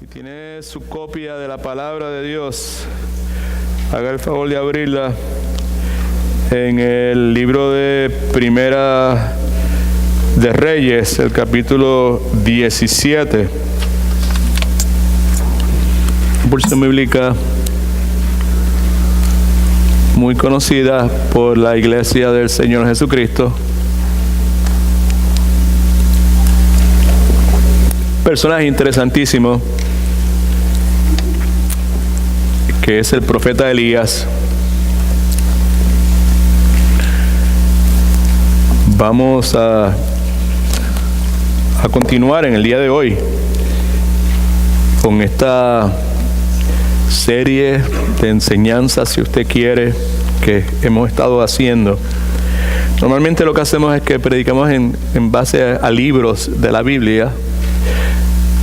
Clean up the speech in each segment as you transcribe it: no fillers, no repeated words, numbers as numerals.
Si tiene su copia de la palabra de Dios, haga el favor de abrirla en el libro de Primera de Reyes, el capítulo 17. Porción bíblica muy conocida por la Iglesia del Señor Jesucristo. Personaje interesantísimo, que es el profeta Elías. Vamos a continuar en el día de hoy con esta serie de enseñanzas, si usted quiere, que hemos estado haciendo. Normalmente lo que hacemos es que predicamos en base a libros de la Biblia.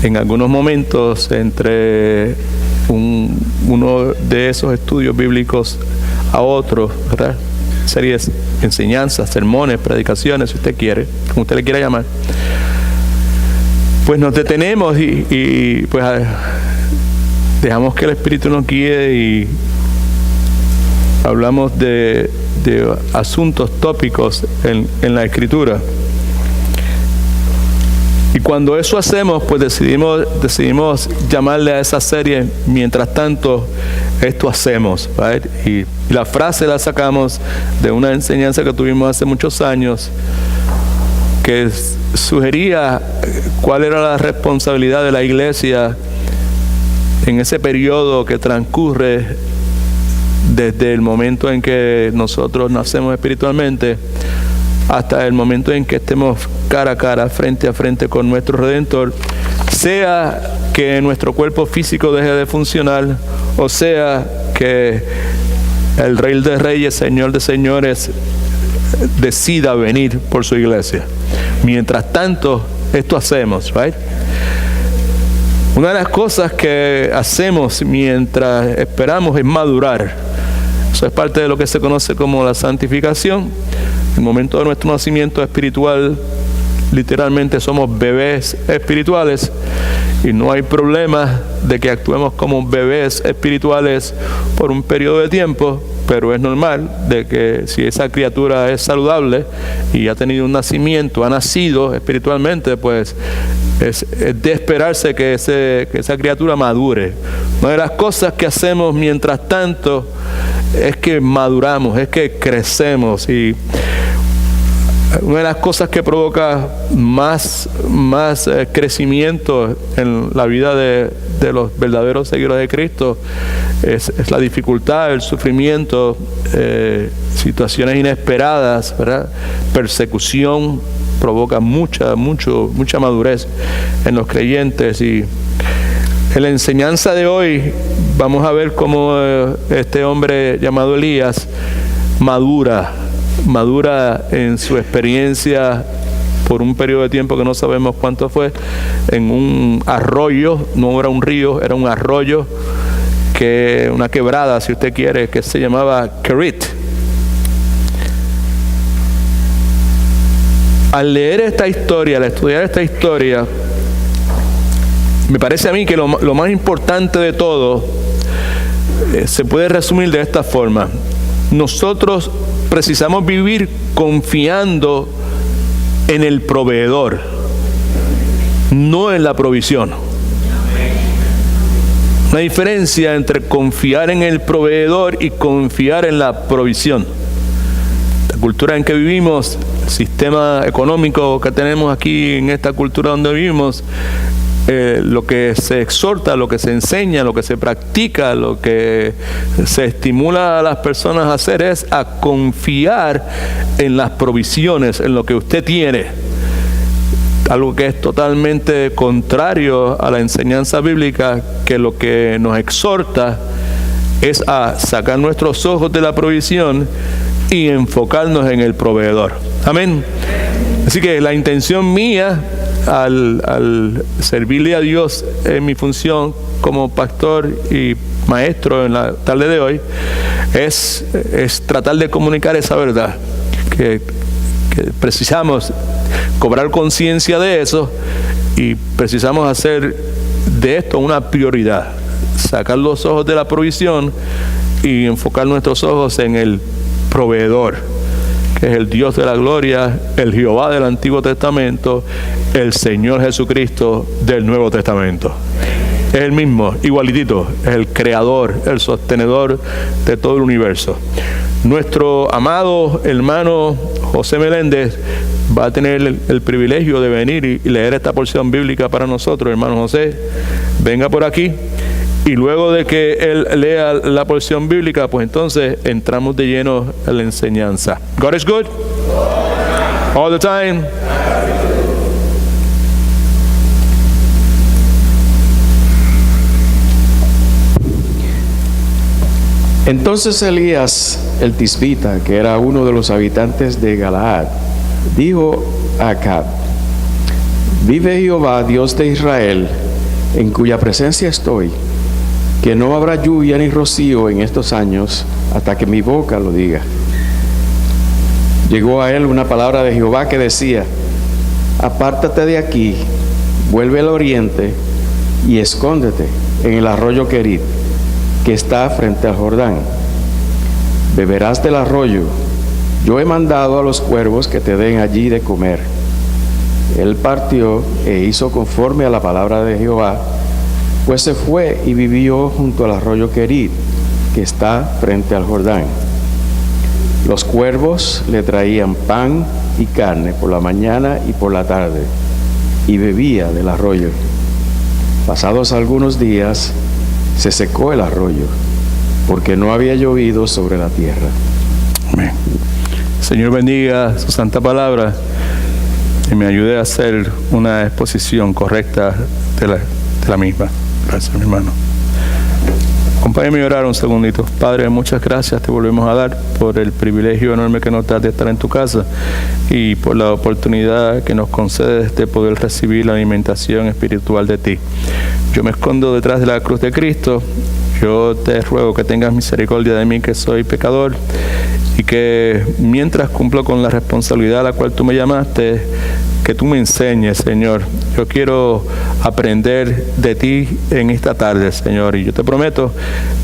En algunos momentos, entre uno de esos estudios bíblicos a otro, ¿verdad? Series, enseñanzas, sermones, predicaciones, si usted quiere, como usted le quiera llamar, pues nos detenemos y pues dejamos que el Espíritu nos guíe y hablamos de asuntos tópicos en la Escritura. Y cuando eso hacemos, pues decidimos llamarle a esa serie Mientras tanto, esto hacemos, ¿right? Y la frase la sacamos de una enseñanza que tuvimos hace muchos años, que sugería cuál era la responsabilidad de la iglesia en ese periodo que transcurre desde el momento en que nosotros nacemos espiritualmente hasta el momento en que estemos cara a cara, frente a frente con nuestro Redentor, sea que nuestro cuerpo físico deje de funcionar, o sea que el Rey de Reyes, Señor de Señores, decida venir por su iglesia. Mientras tanto, esto hacemos, ¿right? Una de las cosas que hacemos mientras esperamos es madurar. Eso es parte de lo que se conoce como la santificación. En el momento de nuestro nacimiento espiritual, literalmente somos bebés espirituales y no hay problema de que actuemos como bebés espirituales por un periodo de tiempo, pero es normal de que si esa criatura es saludable y ha tenido un nacimiento, ha nacido espiritualmente, pues es de esperarse que esa criatura madure. Una de las cosas que hacemos mientras tanto es que maduramos, es que crecemos, y una de las cosas que provoca más crecimiento en la vida de los verdaderos seguidores de Cristo es la dificultad, el sufrimiento, situaciones inesperadas, ¿verdad? Persecución provoca mucha madurez en los creyentes. Y en la enseñanza de hoy vamos a ver cómo este hombre llamado Elías madura en su experiencia por un periodo de tiempo que no sabemos cuánto fue, en un arroyo, no era un río, era un arroyo, una quebrada, si usted quiere, que se llamaba Kerit. Al leer esta historia, al estudiar esta historia, me parece a mí que lo más importante de todo se puede resumir de esta forma. Nosotros precisamos vivir confiando en el proveedor, no en la provisión. Una diferencia entre confiar en el proveedor y confiar en la provisión. La cultura en que vivimos, el sistema económico que tenemos aquí en esta cultura donde vivimos, lo que se exhorta, lo que se enseña, lo que se practica, lo que se estimula a las personas a hacer es a confiar en las provisiones, en lo que usted tiene. Algo que es totalmente contrario a la enseñanza bíblica, que lo que nos exhorta es a sacar nuestros ojos de la provisión y enfocarnos en el proveedor. Amén. Así que la intención mía al servirle a Dios en mi función como pastor y maestro en la tarde de hoy es tratar de comunicar esa verdad, que precisamos cobrar conciencia de eso y precisamos hacer de esto una prioridad. Sacar los ojos de la provisión y enfocar nuestros ojos en el proveedor, que es el Dios de la gloria, el Jehová del Antiguo Testamento, el Señor Jesucristo del Nuevo Testamento. Es el mismo, igualitito, es el creador, el sostenedor de todo el universo. Nuestro amado hermano José Meléndez va a tener el privilegio de venir y leer esta porción bíblica para nosotros. Hermano José, venga por aquí. Y luego de que él lea la porción bíblica, pues entonces entramos de lleno en la enseñanza. God is good. All the time. Entonces Elías, el tisbita, que era uno de los habitantes de Galaad, dijo a Acab: vive Jehová, Dios de Israel, en cuya presencia estoy, que no habrá lluvia ni rocío en estos años hasta que mi boca lo diga. Llegó a él una palabra de Jehová que decía: apártate de aquí, vuelve al oriente y escóndete en el arroyo Querit, que está frente al Jordán. Beberás del arroyo. Yo he mandado a los cuervos que te den allí de comer. Él partió e hizo conforme a la palabra de Jehová, pues se fue y vivió junto al arroyo Querit, que está frente al Jordán. Los cuervos le traían pan y carne por la mañana y por la tarde, y bebía del arroyo. Pasados algunos días, se secó el arroyo, porque no había llovido sobre la tierra. Amén. Señor bendiga su santa palabra y me ayude a hacer una exposición correcta de la misma. Gracias, mi hermano. Acompáñame a orar un segundito. Padre, muchas gracias te volvemos a dar por el privilegio enorme que nos das de estar en tu casa y por la oportunidad que nos concedes de poder recibir la alimentación espiritual de ti. Yo me escondo detrás de la cruz de Cristo. Yo te ruego que tengas misericordia de mí, que soy pecador, y que mientras cumplo con la responsabilidad a la cual tú me llamaste, que tú me enseñes, Señor. Yo quiero aprender de ti en esta tarde, Señor, y yo te prometo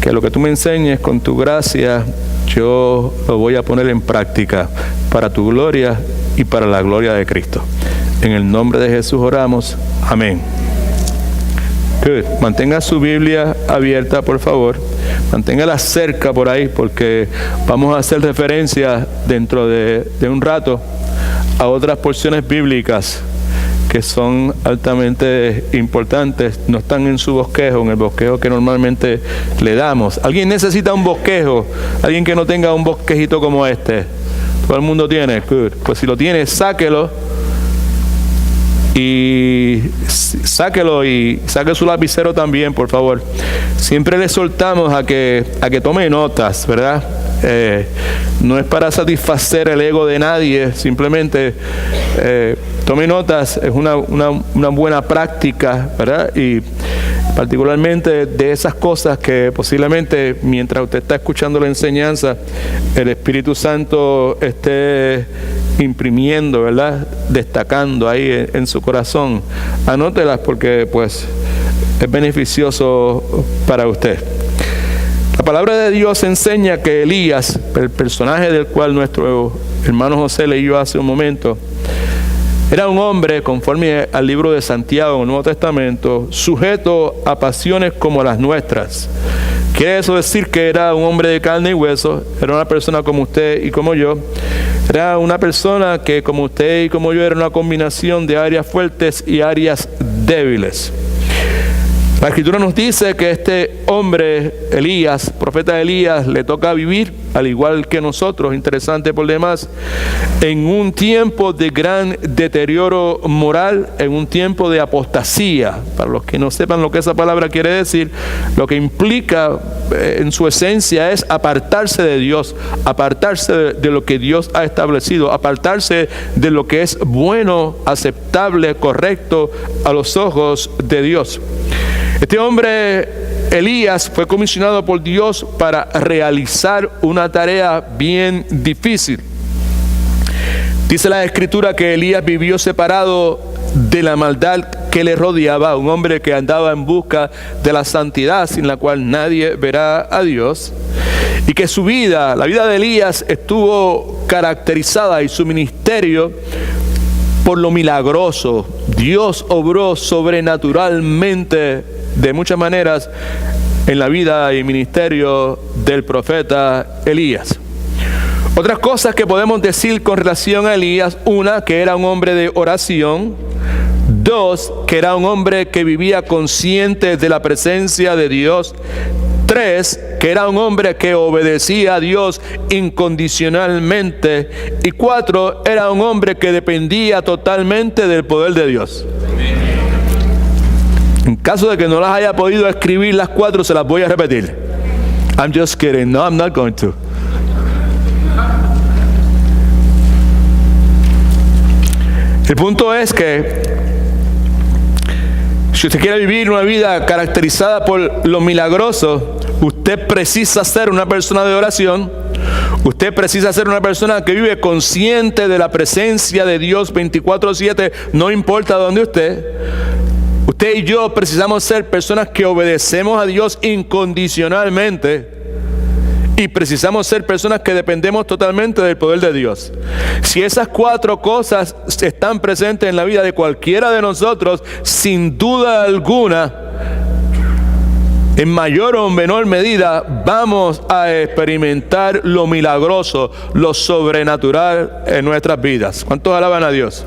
que lo que tú me enseñes con tu gracia, yo lo voy a poner en práctica para tu gloria y para la gloria de Cristo. En el nombre de Jesús oramos. Amén. Good. Mantenga su Biblia abierta, por favor. Manténgala cerca por ahí, porque vamos a hacer referencia dentro de un rato a otras porciones bíblicas que son altamente importantes. No están en su bosquejo, en el bosquejo que normalmente le damos. ¿Alguien necesita un bosquejo? ¿Alguien que no tenga un bosquejito como este? Todo el mundo tiene. Good. Pues si lo tiene, sáquelo y saque su lapicero también, por favor. Siempre le soltamos a que tome notas, ¿verdad? No es para satisfacer el ego de nadie, simplemente tome notas, es una buena práctica, ¿verdad? Y particularmente de esas cosas que posiblemente mientras usted está escuchando la enseñanza, el Espíritu Santo esté imprimiendo, ¿verdad? Destacando ahí en su corazón. Anótelas porque pues es beneficioso para usted. La palabra de Dios enseña que Elías, el personaje del cual nuestro hermano José leyó hace un momento, era un hombre, conforme al libro de Santiago en el Nuevo Testamento, sujeto a pasiones como las nuestras. Quiere eso decir que era un hombre de carne y hueso, era una persona como usted y como yo. Era una persona que, como usted y como yo, era una combinación de áreas fuertes y áreas débiles. La Escritura nos dice que este hombre, Elías, profeta Elías, le toca vivir, al igual que nosotros, interesante por demás, en un tiempo de gran deterioro moral, en un tiempo de apostasía. Para los que no sepan lo que esa palabra quiere decir, lo que implica en su esencia es apartarse de Dios, apartarse de lo que Dios ha establecido, apartarse de lo que es bueno, aceptable, correcto a los ojos de Dios. Este hombre, Elías, fue comisionado por Dios para realizar una tarea bien difícil. Dice la Escritura que Elías vivió separado de la maldad que le rodeaba, un hombre que andaba en busca de la santidad sin la cual nadie verá a Dios, y que su vida, la vida de Elías, estuvo caracterizada y su ministerio por lo milagroso. Dios obró sobrenaturalmente de muchas maneras en la vida y ministerio del profeta Elías. Otras cosas que podemos decir con relación a Elías: una, que era un hombre de oración; dos, que era un hombre que vivía consciente de la presencia de Dios; tres, que era un hombre que obedecía a Dios incondicionalmente; y cuatro, era un hombre que dependía totalmente del poder de Dios. En caso de que no las haya podido escribir las cuatro, se las voy a repetir. I'm just kidding. No, I'm not going to. El punto es que si usted quiere vivir una vida caracterizada por lo milagroso, usted precisa ser una persona de oración. Usted precisa ser una persona que vive consciente de la presencia de Dios 24/7, no importa dónde usted. Usted y yo precisamos ser personas que obedecemos a Dios incondicionalmente. Y precisamos ser personas que dependemos totalmente del poder de Dios. Si esas cuatro cosas están presentes en la vida de cualquiera de nosotros, sin duda alguna, en mayor o menor medida, vamos a experimentar lo milagroso, lo sobrenatural en nuestras vidas. ¿Cuántos alaban a Dios?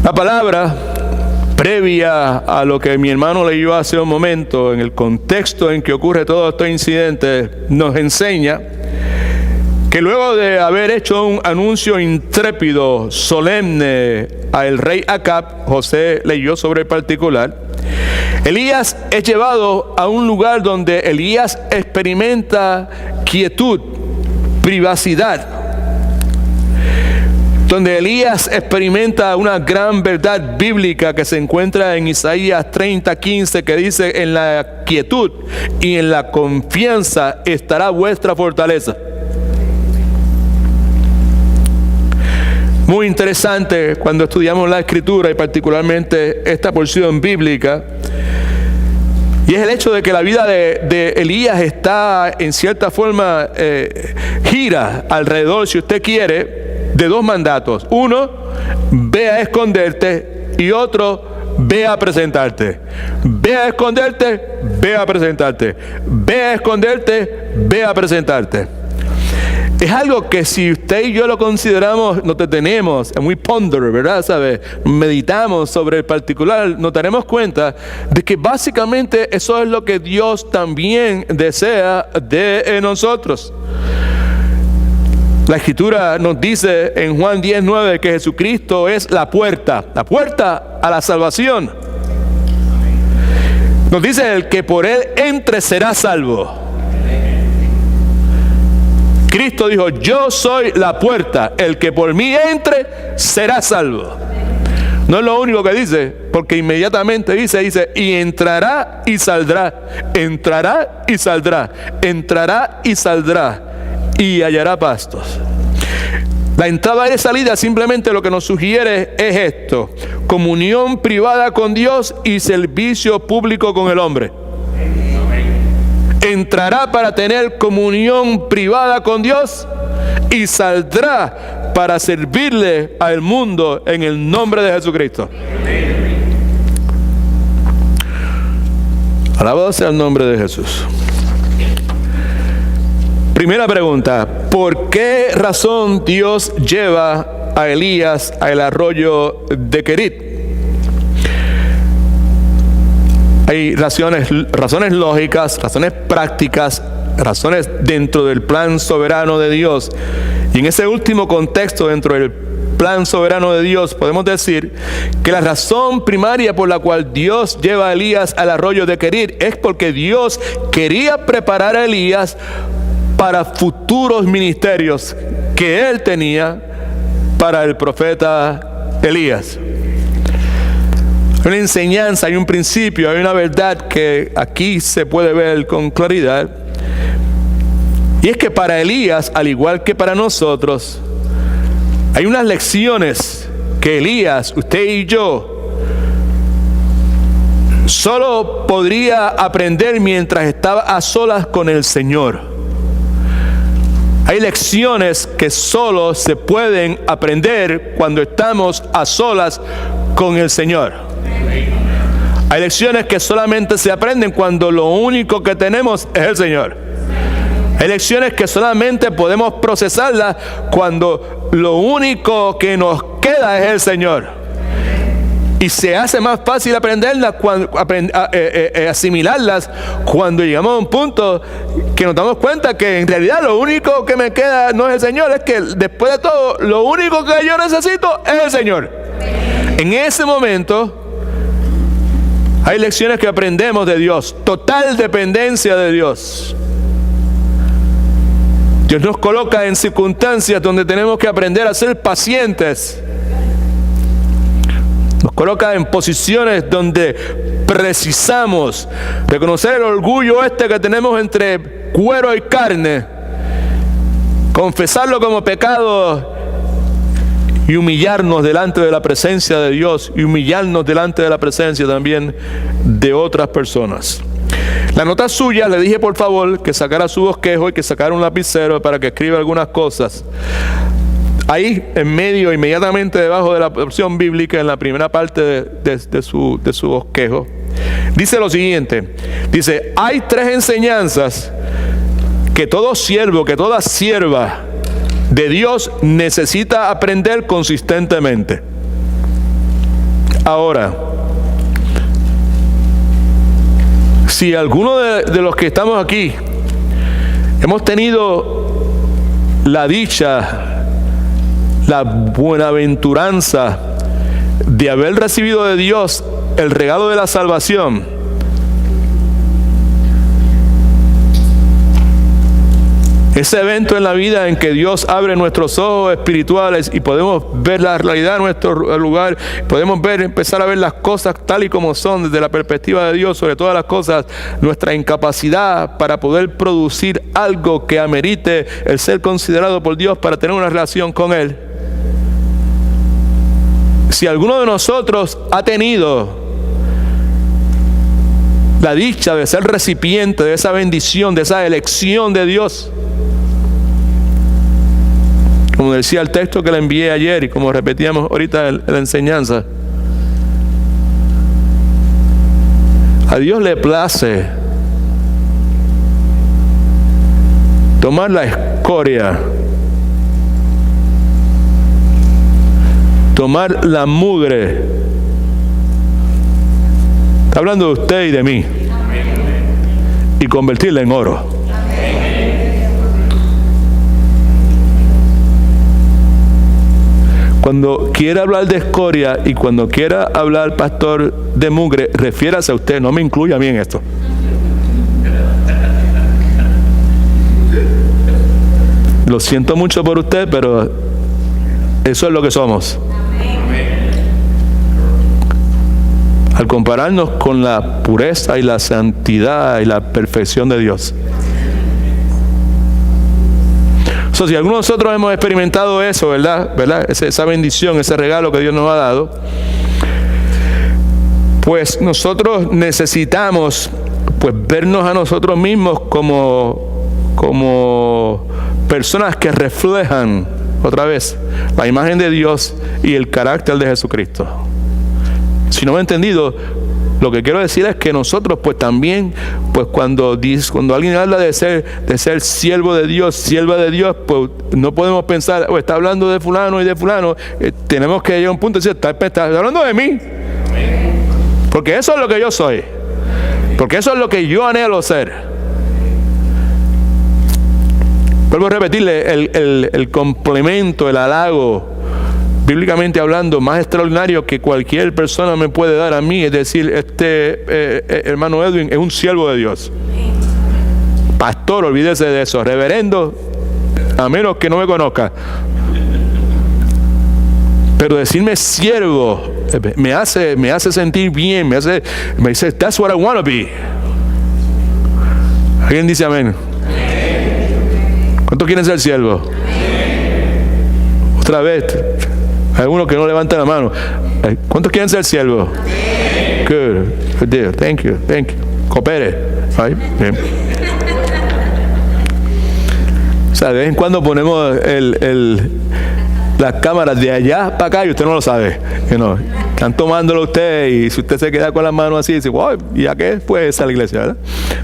La palabra, previa a lo que mi hermano leyó hace un momento, en el contexto en que ocurre todo este incidente, nos enseña que luego de haber hecho un anuncio intrépido, solemne al rey Acab, José leyó sobre el particular, Elías es llevado a un lugar donde Elías experimenta quietud, privacidad, donde Elías experimenta una gran verdad bíblica que se encuentra en Isaías 30:15, que dice: en la quietud y en la confianza estará vuestra fortaleza. Muy interesante cuando estudiamos la Escritura y particularmente esta porción bíblica, y es el hecho de que la vida de Elías está en cierta forma gira alrededor, si usted quiere, de dos mandatos. Uno, ve a esconderte, y otro, ve a presentarte. Ve a esconderte, ve a presentarte. Ve a esconderte, ve a presentarte. Es algo que si usted y yo lo consideramos, nos detenemos, es muy ponder, ¿verdad? ¿Sabe? Meditamos sobre el particular, nos daremos cuenta de que básicamente eso es lo que Dios también desea de nosotros. La Escritura nos dice en Juan 10:9 que Jesucristo es la puerta a la salvación. Nos dice: el que por Él entre será salvo. Cristo dijo: yo soy la puerta, el que por mí entre será salvo. No es lo único que dice, porque inmediatamente dice, y entrará y saldrá, entrará y saldrá, entrará y saldrá, y hallará pastos. La entrada y salida simplemente lo que nos sugiere es esto: comunión privada con Dios y servicio público con el hombre. Entrará para tener comunión privada con Dios y saldrá para servirle al mundo en el nombre de Jesucristo. Alabado sea el nombre de Jesús. Primera pregunta: ¿por qué razón Dios lleva a Elías al arroyo de Querit? Hay razones lógicas, razones prácticas, razones dentro del plan soberano de Dios. Y en ese último contexto, dentro del plan soberano de Dios, podemos decir que la razón primaria por la cual Dios lleva a Elías al arroyo de Querit es porque Dios quería preparar a Elías para futuros ministerios que él tenía para el profeta Elías. Hay una enseñanza, hay un principio, hay una verdad que aquí se puede ver con claridad. Y es que para Elías, al igual que para nosotros, hay unas lecciones que Elías, usted y yo, solo podría aprender mientras estaba a solas con el Señor. Hay lecciones que solo se pueden aprender cuando estamos a solas con el Señor. Hay lecciones que solamente se aprenden cuando lo único que tenemos es el Señor. Hay lecciones que solamente podemos procesarlas cuando lo único que nos queda es el Señor. Y se hace más fácil aprenderlas, asimilarlas, cuando llegamos a un punto que nos damos cuenta que en realidad lo único que me queda no es el Señor, es que después de todo, lo único que yo necesito es el Señor. En ese momento, hay lecciones que aprendemos de Dios, total dependencia de Dios. Dios nos coloca en circunstancias donde tenemos que aprender a ser pacientes. Nos coloca en posiciones donde precisamos reconocer el orgullo que tenemos entre cuero y carne, confesarlo como pecado y humillarnos delante de la presencia de Dios y humillarnos delante de la presencia también de otras personas. La nota suya, le dije por favor que sacara su bosquejo y que sacara un lapicero para que escriba algunas cosas. Ahí en medio, inmediatamente debajo de la porción bíblica, en la primera parte de su bosquejo, dice lo siguiente. Dice, hay 3 enseñanzas que todo siervo, que toda sierva de Dios necesita aprender consistentemente. Ahora, si alguno de los que estamos aquí hemos tenido la dicha, la buenaventuranza de haber recibido de Dios el regalo de la salvación, ese evento en la vida en que Dios abre nuestros ojos espirituales y podemos ver la realidad de nuestro lugar, podemos empezar a ver las cosas tal y como son desde la perspectiva de Dios, sobre todas las cosas, nuestra incapacidad para poder producir algo que amerite el ser considerado por Dios para tener una relación con Él. Si alguno de nosotros ha tenido la dicha de ser recipiente de esa bendición, de esa elección de Dios, como decía el texto que le envié ayer y como repetíamos ahorita en la enseñanza, a Dios le place tomar la escoria, tomar la mugre. Está hablando de usted y de mí. Y convertirla en oro. Cuando quiera hablar de escoria y cuando quiera hablar, pastor, de mugre, refiérase a usted, no me incluya a mí en esto. Lo siento mucho por usted, pero eso es lo que somos. Al compararnos con la pureza y la santidad y la perfección de Dios. Si algunos de nosotros hemos experimentado eso, ¿verdad? Esa bendición, ese regalo que Dios nos ha dado, pues nosotros necesitamos pues vernos a nosotros mismos como personas que reflejan otra vez la imagen de Dios y el carácter de Jesucristo. Si no me he entendido, lo que quiero decir es que nosotros pues también, pues cuando alguien habla de ser siervo de Dios, sierva de Dios, pues no podemos pensar, está hablando de fulano y de fulano, tenemos que llegar a un punto de decir, está hablando de mí, porque eso es lo que yo soy, porque eso es lo que yo anhelo ser. Vuelvo a repetirle, el complemento, el halago, bíblicamente hablando, más extraordinario que cualquier persona me puede dar a mí, es decir, hermano Edwin es un siervo de Dios. Pastor, olvídese de eso. Reverendo, a menos que no me conozca. Pero decirme siervo me hace sentir bien, me dice, that's what I want to be. ¿Alguien dice amén? ¿Cuántos quieren ser siervos? Otra vez. Hay algunos que no levantan la mano. ¿Cuántos quieren ser siervos? Good. Good deal. Thank you. Coopere. Right? Bien. O sea, de vez en cuando ponemos las cámaras de allá para acá y usted no lo sabe. Están tomándolo usted y si usted se queda con las manos así, dice, wow, ¿y a qué fue esa la iglesia, verdad?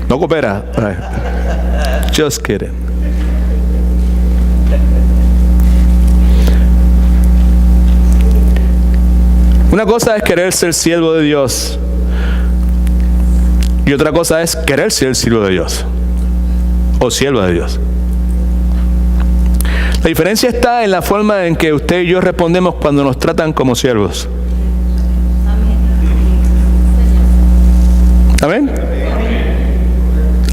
No coopera. Right. Just kidding. Una cosa es querer ser siervo de Dios y otra cosa es querer ser siervo de Dios o sierva de Dios. La diferencia está en la forma en que usted y yo respondemos cuando nos tratan como siervos. ¿Amén?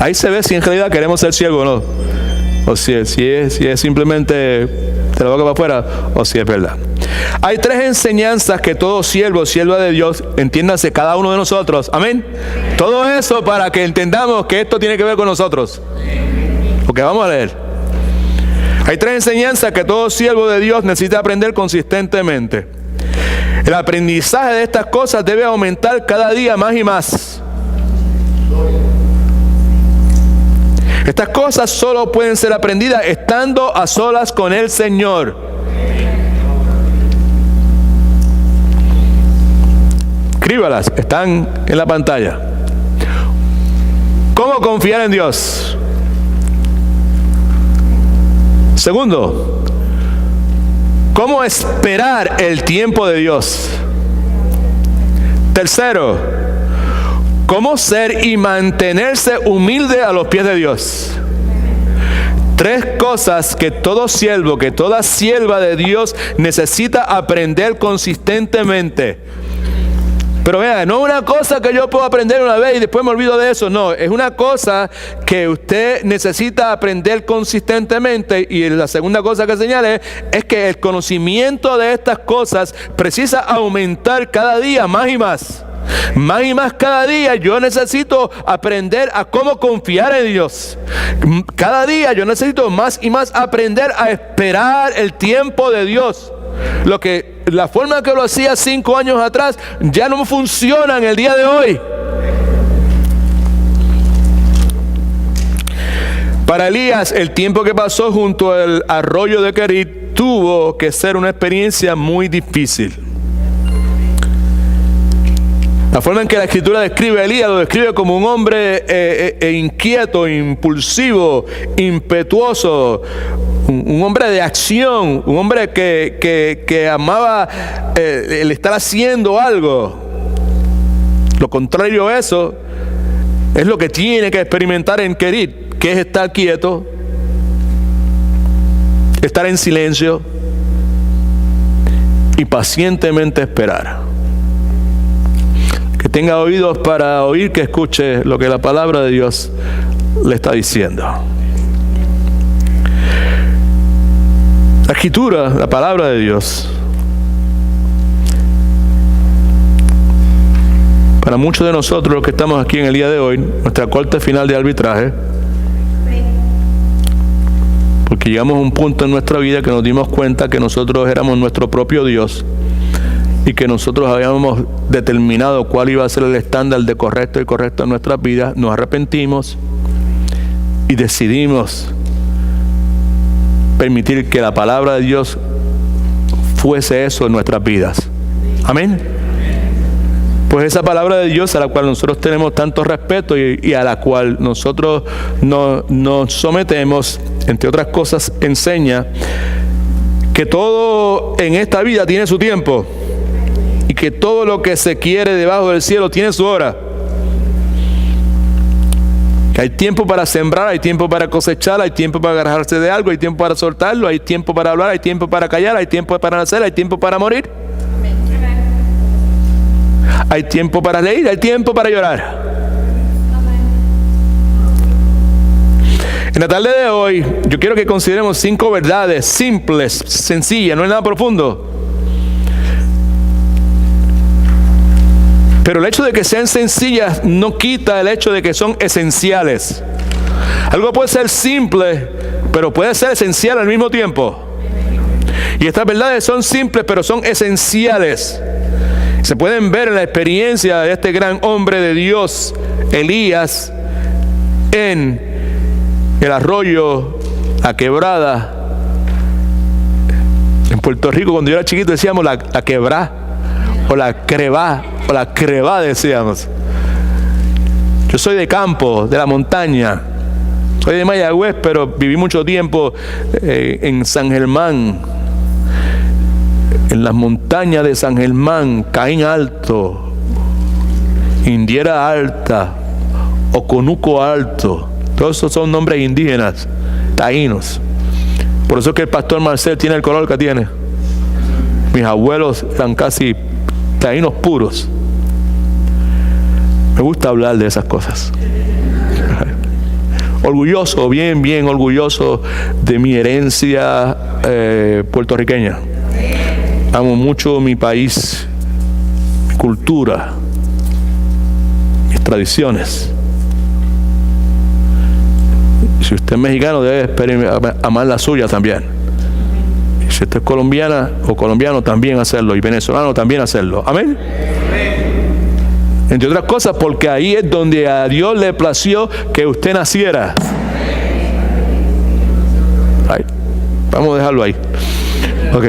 Ahí se ve si en realidad queremos ser siervos o no. O si es simplemente de la boca para afuera o si es verdad. Hay tres enseñanzas que todo siervo, sierva de Dios, entiéndase cada uno de nosotros. Amén. Todo eso para que entendamos que esto tiene que ver con nosotros. Porque vamos a leer. Hay tres enseñanzas que todo siervo de Dios necesita aprender consistentemente. El aprendizaje de estas cosas debe aumentar cada día más y más. Estas cosas solo pueden ser aprendidas estando a solas con el Señor. Escríbalas, están en la pantalla. ¿Cómo confiar en Dios? Segundo, ¿cómo esperar el tiempo de Dios? Tercero, ¿cómo ser y mantenerse humilde a los pies de Dios? Tres cosas que todo siervo, que toda sierva de Dios necesita aprender consistentemente. Pero vean, no es una cosa que yo puedo aprender una vez y después me olvido de eso. No, es una cosa que usted necesita aprender consistentemente. Y la segunda cosa que señale es que el conocimiento de estas cosas precisa aumentar cada día más y más. Más y más cada día yo necesito aprender a cómo confiar en Dios. Cada día yo necesito más y más aprender a esperar el tiempo de Dios. La forma que lo hacía 5 años atrás ya no funciona en el día de hoy. Para Elías, el tiempo que pasó junto al arroyo de Kerit tuvo que ser una experiencia muy difícil. La forma en que la Escritura describe a Elías, lo describe como un hombre inquieto, impulsivo, impetuoso, un hombre de acción, un hombre que amaba el estar haciendo algo. Lo contrario a eso es lo que tiene que experimentar en Kerit, que es estar quieto, estar en silencio y pacientemente esperar. Que tenga oídos para oír, que escuche lo que la palabra de Dios le está diciendo. La Escritura, la palabra de Dios, para muchos de nosotros los que estamos aquí en el día de hoy, nuestra corte final de arbitraje, porque llegamos a un punto en nuestra vida que nos dimos cuenta que nosotros éramos nuestro propio Dios y que nosotros habíamos determinado cuál iba a ser el estándar de correcto y correcto en nuestras vidas. Nos arrepentimos y decidimos permitir que la palabra de Dios fuese eso en nuestras vidas. Amén. Pues esa palabra de Dios a la cual nosotros tenemos tanto respeto y a la cual nosotros nos sometemos, entre otras cosas, enseña que todo en esta vida tiene su tiempo y que todo lo que se quiere debajo del cielo tiene su hora. Hay tiempo para sembrar, hay tiempo para cosechar, hay tiempo para agarrarse de algo, hay tiempo para soltarlo, hay tiempo para hablar, hay tiempo para callar, hay tiempo para nacer, hay tiempo para morir. Hay tiempo para reír, hay tiempo para llorar. En la tarde de hoy, yo quiero que consideremos 5 verdades simples, sencillas, no es nada profundo. Pero el hecho de que sean sencillas no quita el hecho de que son esenciales. Algo puede ser simple, pero puede ser esencial al mismo tiempo. Y estas verdades son simples, pero son esenciales. Se pueden ver en la experiencia de este gran hombre de Dios, Elías, en el arroyo, la quebrada. En Puerto Rico, cuando yo era chiquito, decíamos la quebrá, o la crevá decíamos. Yo soy de campo, de la montaña. Soy de Mayagüez, pero viví mucho tiempo en San Germán, en las montañas de San Germán, Caín Alto, Indiera Alta, Oconuco Alto. Todos esos son nombres indígenas, taínos. Por eso es que el pastor Marcel tiene el color que tiene. Mis abuelos eran casi taínos puros. Me gusta hablar de esas cosas. Orgulloso, bien orgulloso de mi herencia puertorriqueña. Amo mucho mi país, mi cultura, mis tradiciones. Si usted es mexicano, debe amar la suya también. Y si usted es colombiana o colombiano, también hacerlo. Y venezolano, también hacerlo. Amén. Entre otras cosas, porque ahí es donde a Dios le plació que usted naciera. Ahí. Vamos a dejarlo ahí. Ok.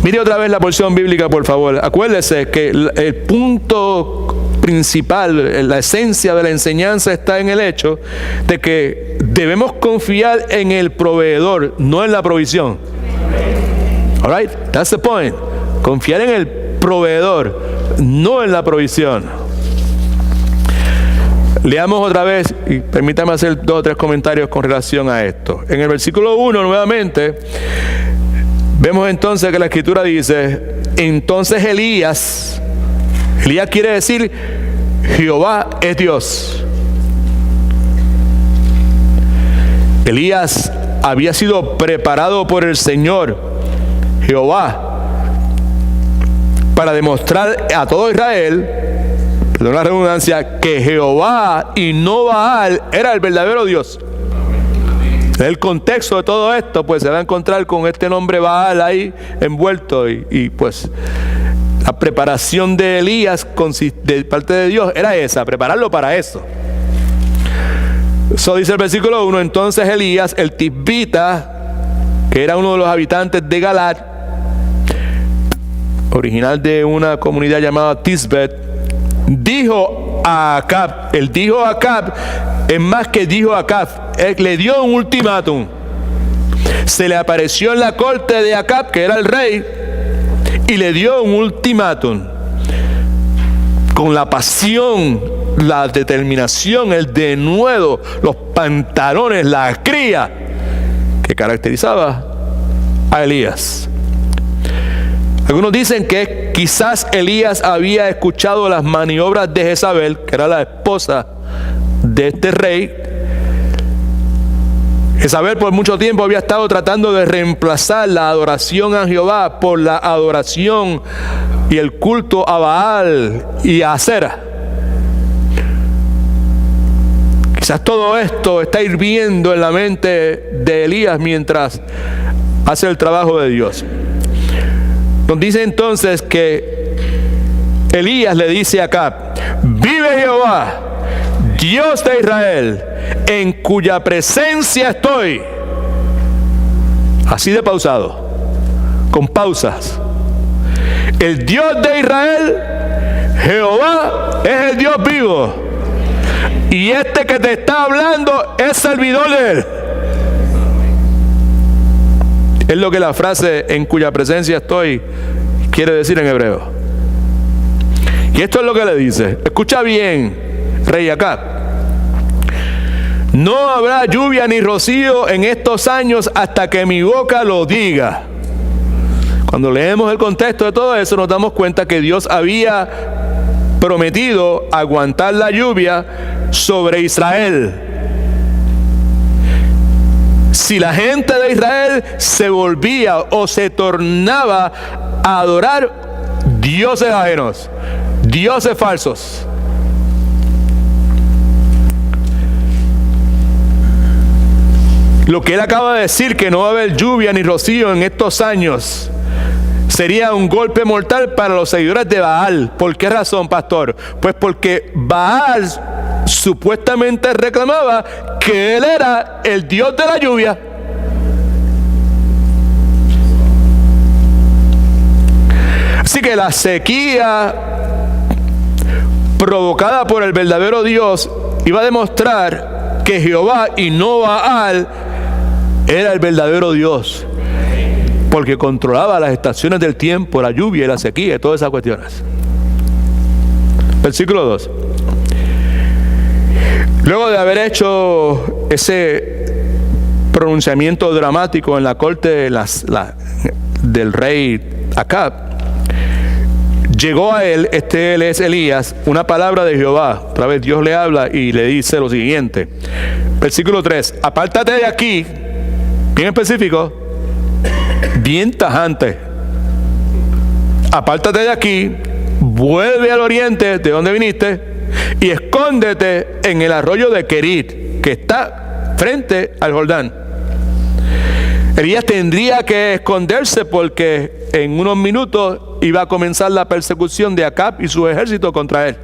Mire otra vez la porción bíblica, por favor. Acuérdese que el punto principal, la esencia de la enseñanza está en el hecho de que debemos confiar en el proveedor, no en la provisión. All right? That's the point. Confiar en el proveedor, no en la provisión. Leamos otra vez y permítame hacer 2 o 3 comentarios con relación a esto. En el versículo 1 nuevamente vemos entonces que la escritura dice: entonces Elías quiere decir Jehová es Dios. Elías había sido preparado por el Señor Jehová para demostrar a todo Israel, perdón la redundancia, que Jehová y no Baal era el verdadero Dios. El contexto de todo esto pues se va a encontrar con este nombre Baal ahí envuelto y pues la preparación de Elías de parte de Dios era esa, prepararlo para eso. Eso dice el versículo 1. Entonces Elías, el tisbita, que era uno de los habitantes de Galat, original de una comunidad llamada Tisbet, dijo a Acab. Él dijo a Acab, es más que dijo a Acab, él le dio un ultimátum. Se le apareció en la corte de Acab, que era el rey, y le dio un ultimátum. Con la pasión, la determinación, el denuedo, los pantalones, la cría que caracterizaba a Elías. Algunos dicen que quizás Elías había escuchado las maniobras de Jezabel, que era la esposa de este rey. Jezabel por mucho tiempo había estado tratando de reemplazar la adoración a Jehová por la adoración y el culto a Baal y a Acera. Quizás todo esto está hirviendo en la mente de Elías mientras hace el trabajo de Dios. Nos dice entonces que Elías le dice a Acab: vive Jehová, Dios de Israel, en cuya presencia estoy. Así de pausado, con pausas. El Dios de Israel, Jehová, es el Dios vivo. Y este que te está hablando es servidor de él. Es lo que la frase en cuya presencia estoy quiere decir en hebreo. Y esto es lo que le dice. Escucha bien, rey Acab. No habrá lluvia ni rocío en estos años hasta que mi boca lo diga. Cuando leemos el contexto de todo eso, nos damos cuenta que Dios había prometido aguantar la lluvia sobre Israel. Si la gente de Israel se volvía o se tornaba a adorar dioses ajenos, dioses falsos. Lo que él acaba de decir, que no va a haber lluvia ni rocío en estos años, sería un golpe mortal para los seguidores de Baal. ¿Por qué razón, pastor? Pues porque Baal supuestamente reclamaba que él era el Dios de la lluvia. Así que la sequía provocada por el verdadero Dios iba a demostrar que Jehová y no Baal era el verdadero Dios, porque controlaba las estaciones del tiempo, la lluvia y la sequía y todas esas cuestiones. Versículo 2. Luego de haber hecho ese pronunciamiento dramático en la corte del rey Acab, llegó a él, él es Elías, una palabra de Jehová. Otra vez Dios le habla y le dice lo siguiente. Versículo 3. Apártate de aquí, bien específico, bien tajante. Apártate de aquí, vuelve al oriente de donde viniste y escóndete en el arroyo de Querit, que está frente al Jordán. Elías tendría que esconderse porque en unos minutos iba a comenzar la persecución de Acab y su ejército contra él.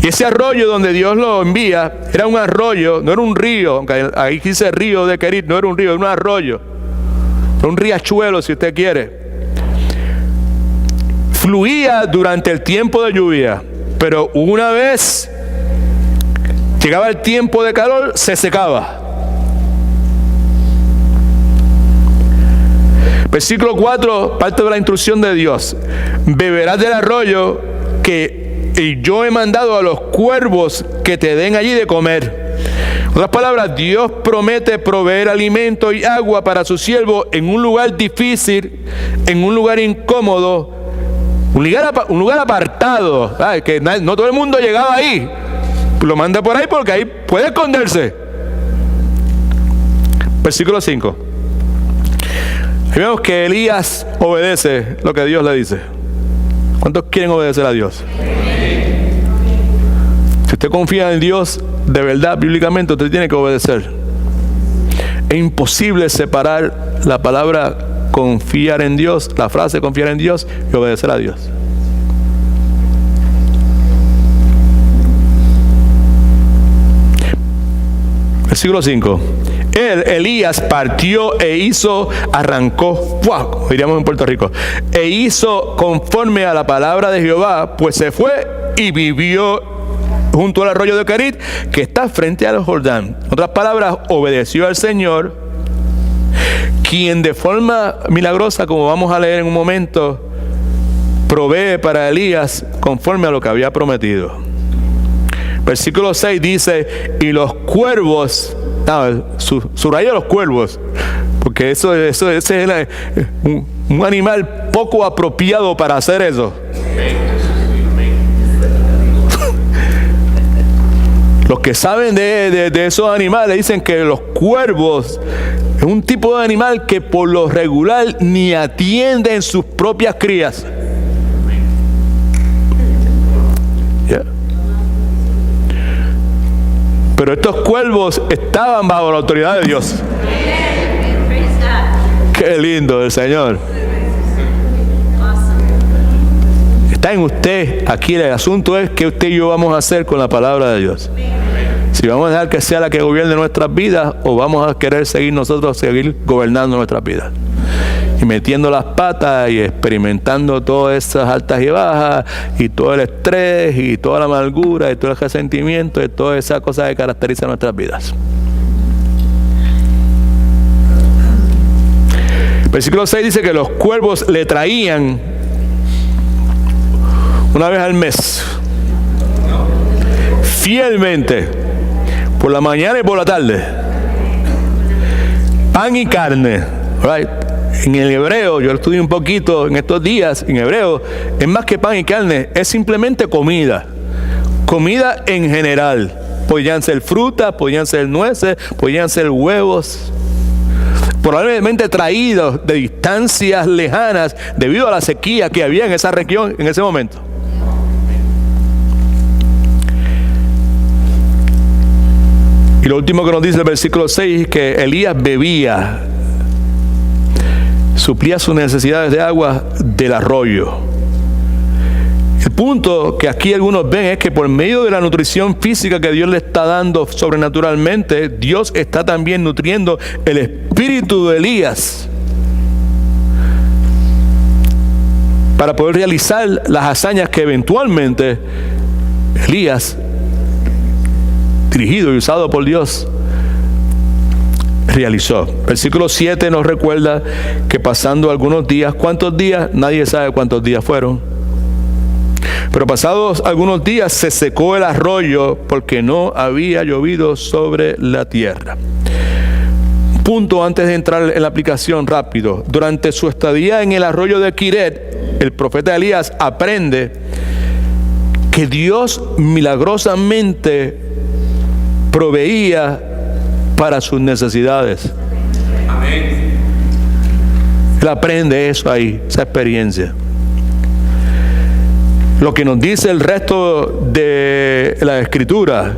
Y ese arroyo donde Dios lo envía era un arroyo, no era un río, aunque ahí dice río de Querit, no era un río, era un arroyo, era un riachuelo si usted quiere. Fluía durante el tiempo de lluvia, pero una vez llegaba el tiempo de calor, se secaba. Versículo 4, parte de la instrucción de Dios. Beberás del arroyo que yo he mandado a los cuervos que te den allí de comer. En otras palabras, Dios promete proveer alimento y agua para su siervo en un lugar difícil, en un lugar incómodo, un lugar apartado, ¿sabes? Que no todo el mundo llegaba ahí. Lo manda por ahí porque ahí puede esconderse. Versículo 5. Ahí vemos que Elías obedece lo que Dios le dice. ¿Cuántos quieren obedecer a Dios? Si usted confía en Dios de verdad, bíblicamente, usted tiene que obedecer. Es imposible separar la palabra confiar en Dios, la frase confiar en Dios y obedecer a Dios. Versículo 5. Elías partió e hizo, arrancó, como diríamos en Puerto Rico, e hizo conforme a la palabra de Jehová, pues se fue y vivió junto al arroyo de Querit, que está frente al Jordán. En otras palabras, obedeció al Señor, quien de forma milagrosa, como vamos a leer en un momento, provee para Elías conforme a lo que había prometido. Versículo 6 dice, y los cuervos, subraya los cuervos, porque ese es un animal poco apropiado para hacer eso. Los que saben de esos animales dicen que los cuervos es un tipo de animal que por lo regular ni atienden sus propias crías. Yeah. Pero estos cuervos estaban bajo la autoridad de Dios. Qué lindo el Señor. Está en usted. Aquí el asunto es qué usted y yo vamos a hacer con la palabra de Dios. Si vamos a dejar que sea la que gobierne nuestras vidas o vamos a querer seguir gobernando nuestras vidas. Y metiendo las patas y experimentando todas esas altas y bajas y todo el estrés y toda la amargura y todo el resentimiento y todas esas cosas que caracterizan nuestras vidas. Versículo 6 dice que los cuervos le traían una vez al mes, fielmente, por la mañana y por la tarde, pan y carne, right? En el hebreo, yo lo estudié un poquito en estos días, en hebreo, es más que pan y carne, es simplemente comida. Comida en general. Podían ser frutas, podían ser nueces, podían ser huevos. Probablemente traídos de distancias lejanas debido a la sequía que había en esa región en ese momento. Y lo último que nos dice el versículo 6 es que Elías bebía, suplía sus necesidades de agua del arroyo. El punto que aquí algunos ven es que por medio de la nutrición física que Dios le está dando sobrenaturalmente, Dios está también nutriendo el espíritu de Elías para poder realizar las hazañas que eventualmente Elías, dirigido y usado por Dios, realizó. Versículo 7 nos recuerda que pasando algunos días, ¿cuántos días? Nadie sabe cuántos días fueron. Pero pasados algunos días se secó el arroyo porque no había llovido sobre la tierra. Punto antes de entrar en la aplicación rápido. Durante su estadía en el arroyo de Quiret, el profeta Elías aprende que Dios milagrosamente proveía para sus necesidades. Amén. Él aprende eso ahí, esa experiencia. Lo que nos dice el resto de la Escritura,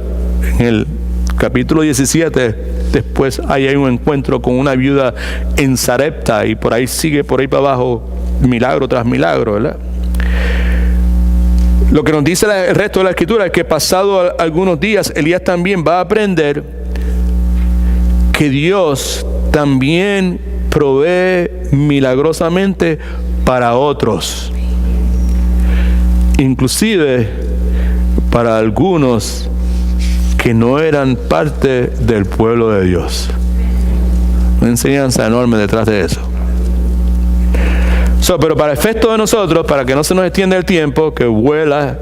en el capítulo 17, después ahí hay un encuentro con una viuda en Sarepta y por ahí sigue, por ahí para abajo, milagro tras milagro, ¿verdad? Lo que nos dice el resto de la Escritura es que pasado algunos días, Elías también va a aprender que Dios también provee milagrosamente para otros. Inclusive para algunos que no eran parte del pueblo de Dios. Una enseñanza enorme detrás de eso. Pero para efecto de nosotros, para que no se nos extienda el tiempo, que vuela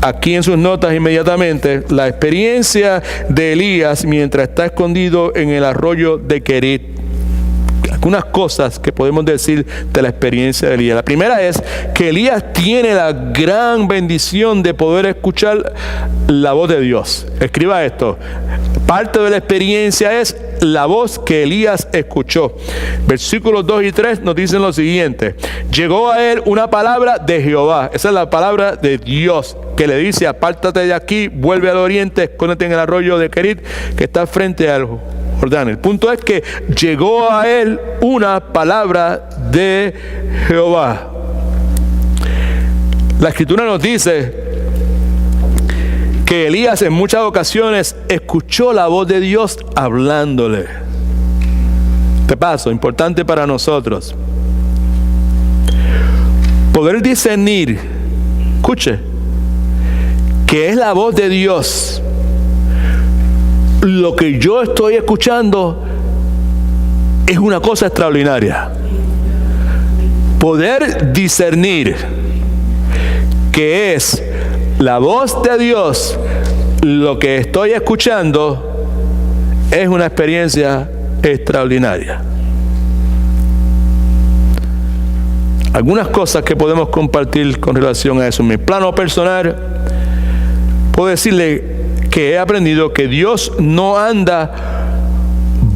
aquí en sus notas inmediatamente, la experiencia de Elías mientras está escondido en el arroyo de Querit. Algunas cosas que podemos decir de la experiencia de Elías. La primera es que Elías tiene la gran bendición de poder escuchar la voz de Dios. Escriba esto. Parte de la experiencia es la voz que Elías escuchó. Versículos 2 y 3 nos dicen lo siguiente. Llegó a él una palabra de Jehová. Esa es la palabra de Dios que le dice: apártate de aquí, vuelve al oriente, escóndete en el arroyo de Querit que está frente al Jordán. El punto es que llegó a él una palabra de Jehová. La Escritura nos dice que Elías en muchas ocasiones escuchó la voz de Dios hablándole. De paso, importante para nosotros, poder discernir, escuche, que es la voz de Dios. Lo que yo estoy escuchando es una cosa extraordinaria. Poder discernir que es la voz de Dios, lo que estoy escuchando, es una experiencia extraordinaria. Algunas cosas que podemos compartir con relación a eso. En mi plano personal, puedo decirle que he aprendido que Dios no anda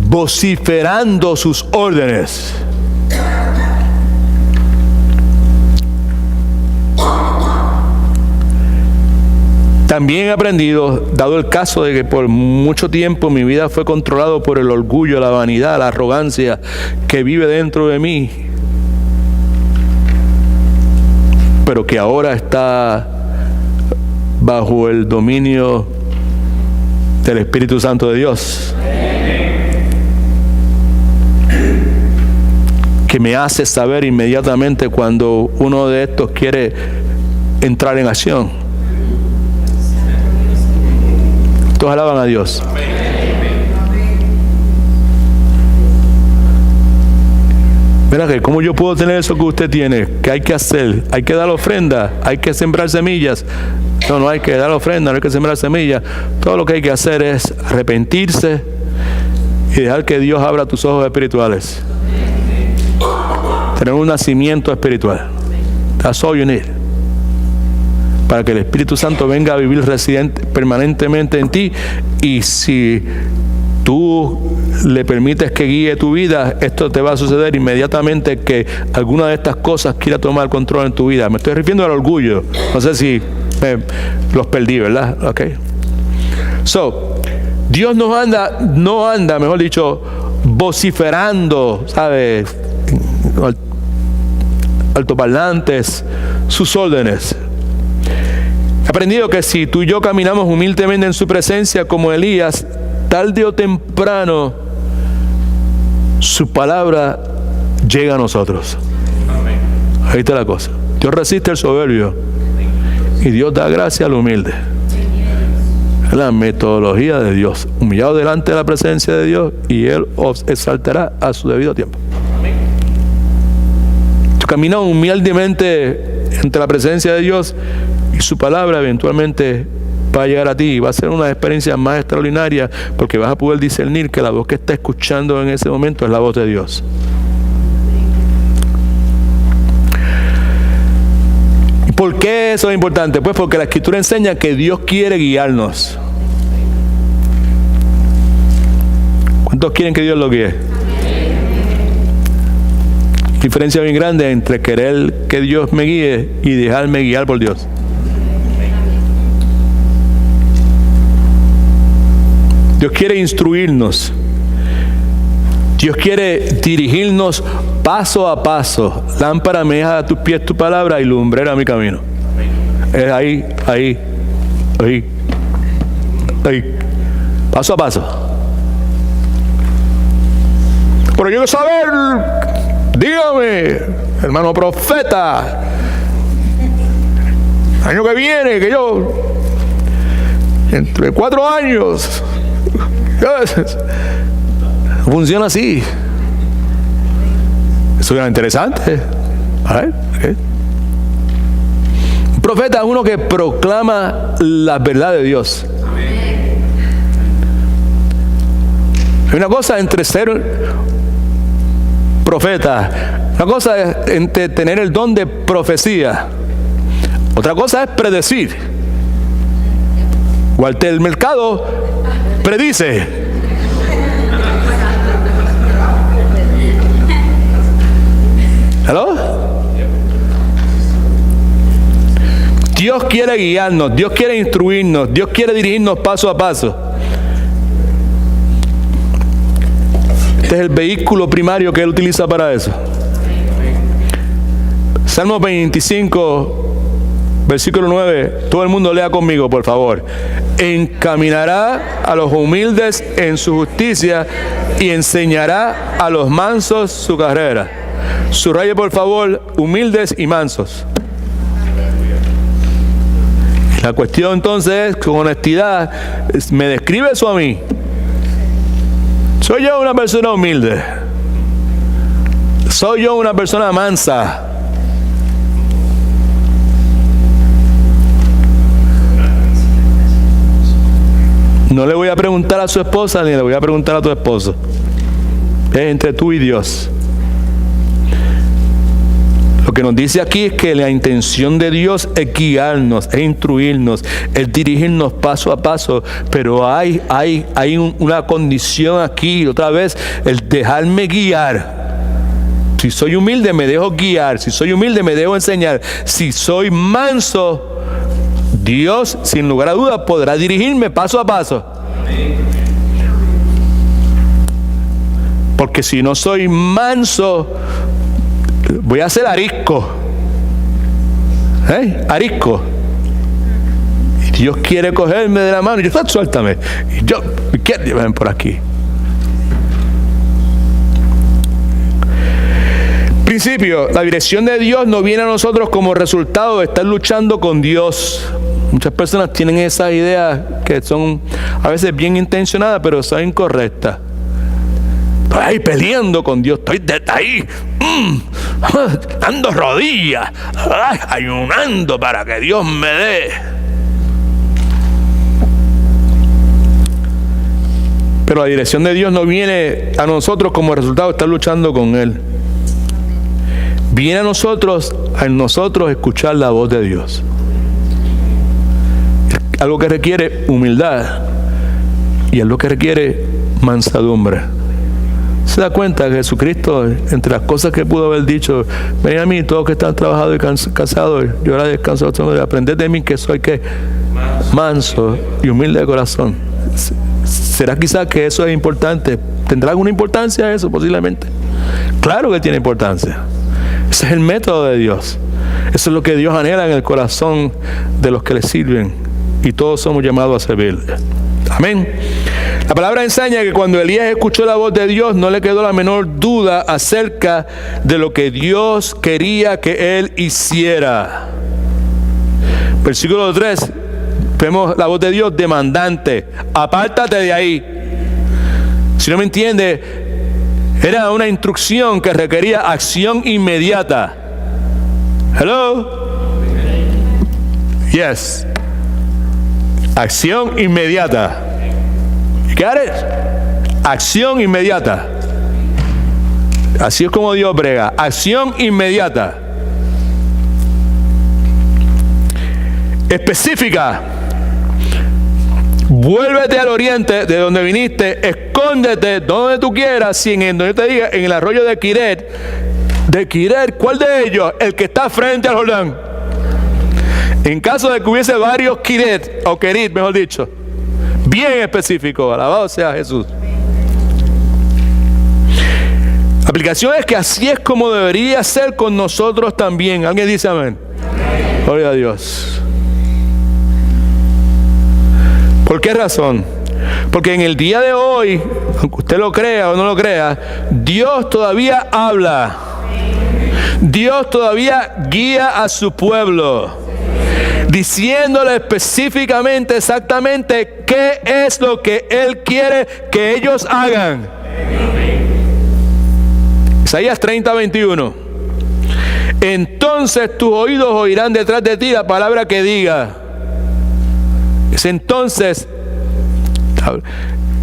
vociferando sus órdenes. También he aprendido, dado el caso de que por mucho tiempo mi vida fue controlado por el orgullo, la vanidad, la arrogancia que vive dentro de mí, pero que ahora está bajo el dominio del Espíritu Santo de Dios, que me hace saber inmediatamente cuando uno de estos quiere entrar en acción. Todos alaban a Dios. Mira, que ¿cómo yo puedo tener eso que usted tiene? ¿Qué hay que hacer? ¿Hay que dar ofrenda? ¿Hay que sembrar semillas? No hay que dar ofrenda, no hay que sembrar semillas. Todo lo que hay que hacer es arrepentirse y dejar que Dios abra tus ojos espirituales. Tener un nacimiento espiritual. That's all you need. Para que el Espíritu Santo venga a vivir permanentemente en ti. Y si tú le permites que guíe tu vida, esto te va a suceder inmediatamente, que alguna de estas cosas quiera tomar control en tu vida. Me estoy refiriendo al orgullo. No sé si los perdí, ¿verdad? Ok. Dios no anda, mejor dicho, vociferando, ¿sabes? Altoparlantes, sus órdenes. He aprendido que si tú y yo caminamos humildemente en su presencia como Elías, tarde o temprano, su palabra llega a nosotros. Amén. Ahí está la cosa. Dios resiste al soberbio y Dios da gracia al humilde. Es la metodología de Dios. Humillado delante de la presencia de Dios y Él os exaltará a su debido tiempo. Amén. Tú caminas humildemente entre la presencia de Dios y su palabra eventualmente va a llegar a ti y va a ser una experiencia más extraordinaria porque vas a poder discernir que la voz que está escuchando en ese momento es la voz de Dios. ¿Por qué eso es importante? Pues porque la Escritura enseña que Dios quiere guiarnos. ¿Cuántos quieren que Dios los guíe? Diferencia bien grande entre querer que Dios me guíe y dejarme guiar por Dios. Dios quiere instruirnos. Dios quiere dirigirnos paso a paso. Lámpara me deja a tus pies tu palabra y lumbrera mi camino. Es ahí. Paso a paso. Pero yo quiero saber, dígame, hermano profeta, año que viene, que yo, entre 4 años, funciona así. Eso es interesante. A ver, ¿qué? Un profeta es uno que proclama la verdad de Dios. Hay una cosa entre ser profeta, una cosa es entre tener el don de profecía, otra cosa es predecir. Walter Mercado predice. ¿Aló? Dios quiere guiarnos, Dios quiere instruirnos, Dios quiere dirigirnos paso a paso. Este es el vehículo primario que Él utiliza para eso. Salmo 25, versículo 9. Todo el mundo lea conmigo, por favor. Encaminará a los humildes en su justicia y enseñará a los mansos su carrera. Subraye, por favor, humildes y mansos. La cuestión entonces es, con honestidad, ¿me describe eso a mí? ¿Soy yo una persona humilde? ¿Soy yo una persona mansa? No le voy a preguntar a su esposa ni le voy a preguntar a tu esposo. Es entre tú y Dios. Lo que nos dice aquí es que la intención de Dios es guiarnos, es instruirnos, es dirigirnos paso a paso, pero hay una condición aquí, otra vez, el dejarme guiar. Si soy humilde me dejo guiar, si soy humilde me dejo enseñar, si soy manso, Dios sin lugar a dudas podrá dirigirme paso a paso. Porque si no soy manso, voy a ser arisco. Arisco. Y Dios quiere cogerme de la mano y yo, suéltame. Y yo, ven por aquí. Principio, la dirección de Dios no viene a nosotros como resultado de estar luchando con Dios. Muchas personas tienen esas ideas que son a veces bien intencionadas, pero son incorrectas. Estoy ahí peleando con Dios, estoy ahí dando rodillas, ayunando para que Dios me dé. Pero la dirección de Dios no viene a nosotros como resultado de estar luchando con Él. Viene a nosotros escuchar la voz de Dios. Algo que requiere humildad y algo que requiere mansedumbre. Se da cuenta que Jesucristo, entre las cosas que pudo haber dicho, venid a mí todos que están trabajados y cansados, yo ahora descanso, aprended de mí que soy manso y humilde de corazón. ¿Será quizás que eso es importante? ¿Tendrá alguna importancia eso posiblemente? Claro que tiene importancia. Ese es el método de Dios. Eso es lo que Dios anhela en el corazón de los que le sirven. Y todos somos llamados a servirle. Amén. La palabra enseña que cuando Elías escuchó la voz de Dios, no le quedó la menor duda acerca de lo que Dios quería que él hiciera. Versículo 3, vemos la voz de Dios demandante. Apártate de ahí. Si no me entiende, era una instrucción que requería acción inmediata. Hello? Yes. Acción inmediata. You got it? Acción inmediata. Así es como Dios brega. Acción inmediata. Específica. Vuélvete al oriente de donde viniste, escóndete donde tú quieras, si en donde yo te diga, en el arroyo de Quiret. ¿De Quiret? ¿Cuál de ellos? El que está frente al Jordán. En caso de que hubiese varios Quiret, o Querit, mejor dicho, bien específico, alabado sea Jesús. La aplicación es que así es como debería ser con nosotros también. ¿Alguien dice amén? Gloria a Dios. ¿Por qué razón? Porque en el día de hoy, aunque usted lo crea o no lo crea, Dios todavía habla. Dios todavía guía a su pueblo, diciéndole específicamente, exactamente qué es lo que Él quiere que ellos hagan. Isaías 30:21. Entonces tus oídos oirán detrás de ti la palabra que diga. Es entonces,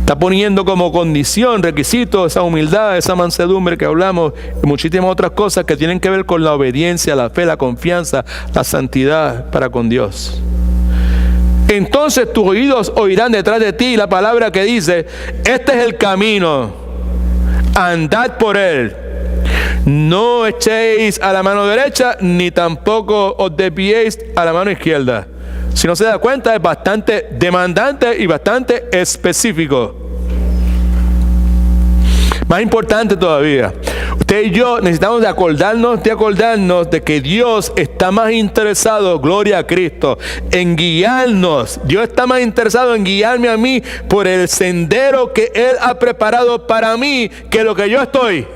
está poniendo como condición, requisito, esa humildad, esa mansedumbre que hablamos, y muchísimas otras cosas que tienen que ver con la obediencia, la fe, la confianza, la santidad para con Dios. Entonces tus oídos oirán detrás de ti la palabra que dice: este es el camino, andad por él. No echéis a la mano derecha, ni tampoco os desviéis a la mano izquierda. Si no se da cuenta, es bastante demandante y bastante específico. Más importante todavía, usted y yo necesitamos de acordarnos de que Dios está más interesado, gloria a Cristo, en guiarnos. Dios está más interesado en guiarme a mí por el sendero que Él ha preparado para mí que lo que yo estoy.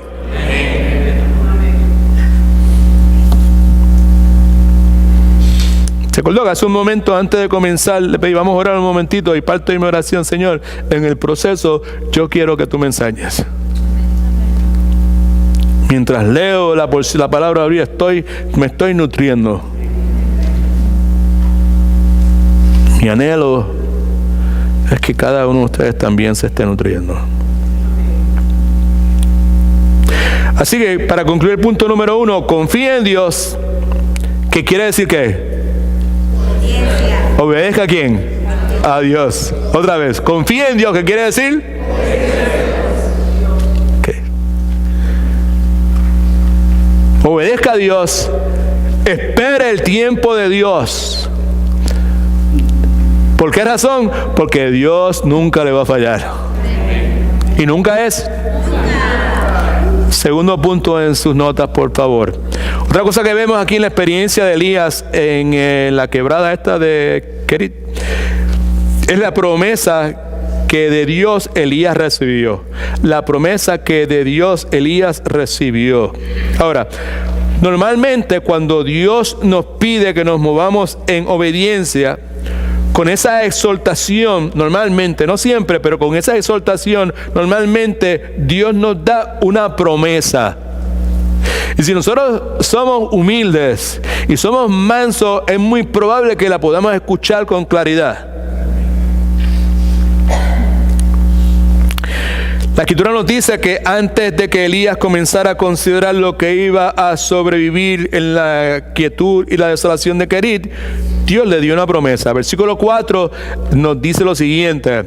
¿Se acordó que hace un momento antes de comenzar le pedí, vamos a orar un momentito, y parto de mi oración? Señor, en el proceso yo quiero que tú me enseñes. Mientras leo la palabra de Dios, me estoy nutriendo. Mi anhelo es que cada uno de ustedes también se esté nutriendo. Así que para concluir el punto número 1, confía en Dios. ¿Qué quiere decir qué? ¿Obedezca a quién? A Dios. Otra vez, confía en Dios. ¿Qué quiere decir? ¿Qué? Obedezca a Dios. Espere el tiempo de Dios. ¿Por qué razón? Porque Dios nunca le va a fallar. Y nunca es. Segundo punto en sus notas, por favor. Otra cosa que vemos aquí en la experiencia de Elías en la quebrada esta de Querit es la promesa que de Dios Elías recibió. La promesa que de Dios Elías recibió. Ahora, normalmente cuando Dios nos pide que nos movamos en obediencia, con esa exhortación, normalmente, no siempre, pero con esa exhortación, normalmente Dios nos da una promesa. Y si nosotros somos humildes y somos mansos, es muy probable que la podamos escuchar con claridad. La Escritura nos dice que antes de que Elías comenzara a considerar lo que iba a sobrevivir en la quietud y la desolación de Querit, Dios le dio una promesa. Versículo 4 nos dice lo siguiente: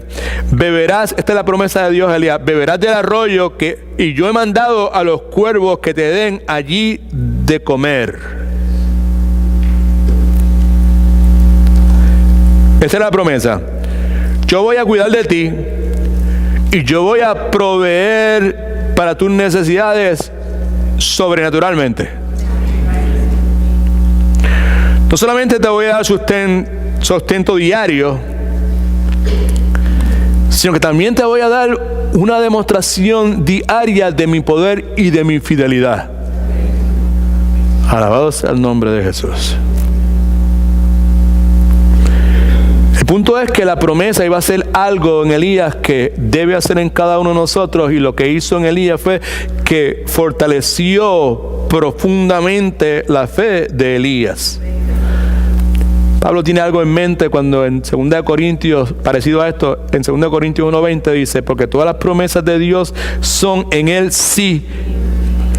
beberás, esta es la promesa de Dios a Elías, beberás del arroyo y yo he mandado a los cuervos que te den allí de comer. Esta es la promesa. Yo voy a cuidar de ti, y yo voy a proveer para tus necesidades sobrenaturalmente. No solamente te voy a dar sustento diario, sino que también te voy a dar una demostración diaria de mi poder y de mi fidelidad. Alabado sea el nombre de Jesús. El punto es que la promesa iba a ser algo en Elías que debe hacer en cada uno de nosotros, y lo que hizo en Elías fue que fortaleció profundamente la fe de Elías. Pablo tiene algo en mente cuando en 2 Corintios, parecido a esto, en 2 Corintios 1:20 dice: porque todas las promesas de Dios son en Él sí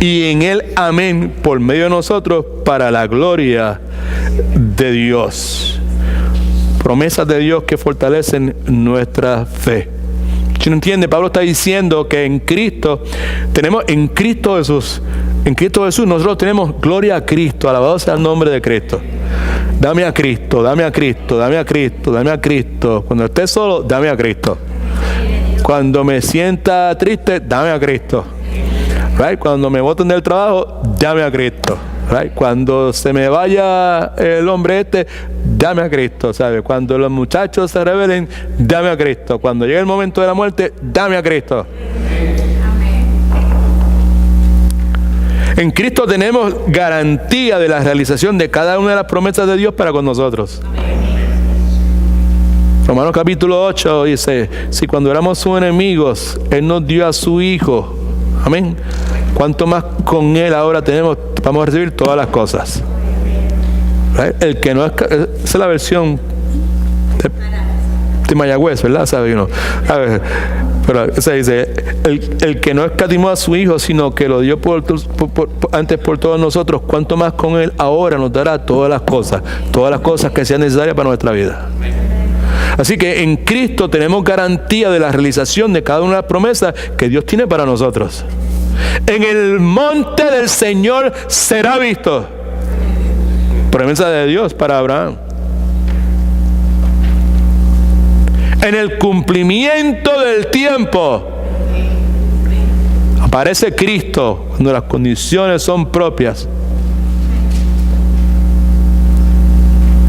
y en Él amén, por medio de nosotros, para la gloria de Dios. Promesas de Dios que fortalecen nuestra fe. Si no entiende, Pablo está diciendo que en Cristo tenemos, en Cristo Jesús nosotros tenemos gloria a Cristo. Alabado sea el nombre de Cristo. Dame a Cristo, dame a Cristo, dame a Cristo, dame a Cristo. Cuando esté solo, dame a Cristo. Cuando me sienta triste, dame a Cristo. Right? Cuando me boten del trabajo, dame a Cristo. Right? Cuando se me vaya el hombre dame a Cristo, ¿sabe? Cuando los muchachos se rebelen, dame a Cristo. Cuando llegue el momento de la muerte, dame a Cristo. En Cristo tenemos garantía de la realización de cada una de las promesas de Dios para con nosotros. Romanos capítulo 8 dice: si cuando éramos sus enemigos, Él nos dio a su Hijo, amén, ¿cuánto más con Él ahora vamos a recibir todas las cosas? ¿Right? El que no es, esa es la versión de Mayagüez, ¿verdad? ¿Sabe uno? A ver, pero se dice: el que no escatimó a su Hijo, sino que lo dio antes por todos nosotros, ¿cuánto más con Él ahora nos dará todas las cosas que sean necesarias para nuestra vida? Así que en Cristo tenemos garantía de la realización de cada una de las promesas que Dios tiene para nosotros. En el monte del Señor será visto. Promesa de Dios para Abraham. En el cumplimiento del tiempo aparece Cristo cuando las condiciones son propias.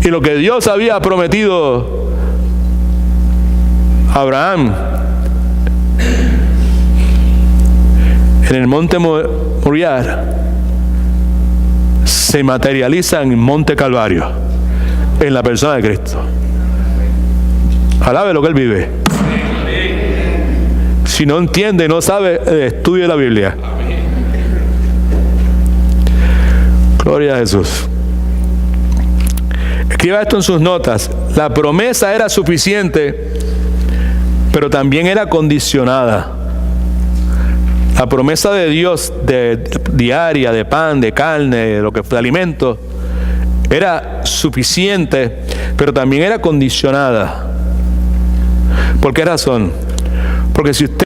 Y lo que Dios había prometido a Abraham en el monte Moriah se materializa en el monte Calvario, en la persona de Cristo. Alabe lo que Él vive. Si no entiende, no sabe, estudie la Biblia. Gloria a Jesús. Escriba esto en sus notas. La promesa era suficiente, pero también era condicionada. La promesa de Dios diaria, de pan, de carne, de lo que fue de alimento, era suficiente, pero también era condicionada. ¿Por qué razón? Porque si usted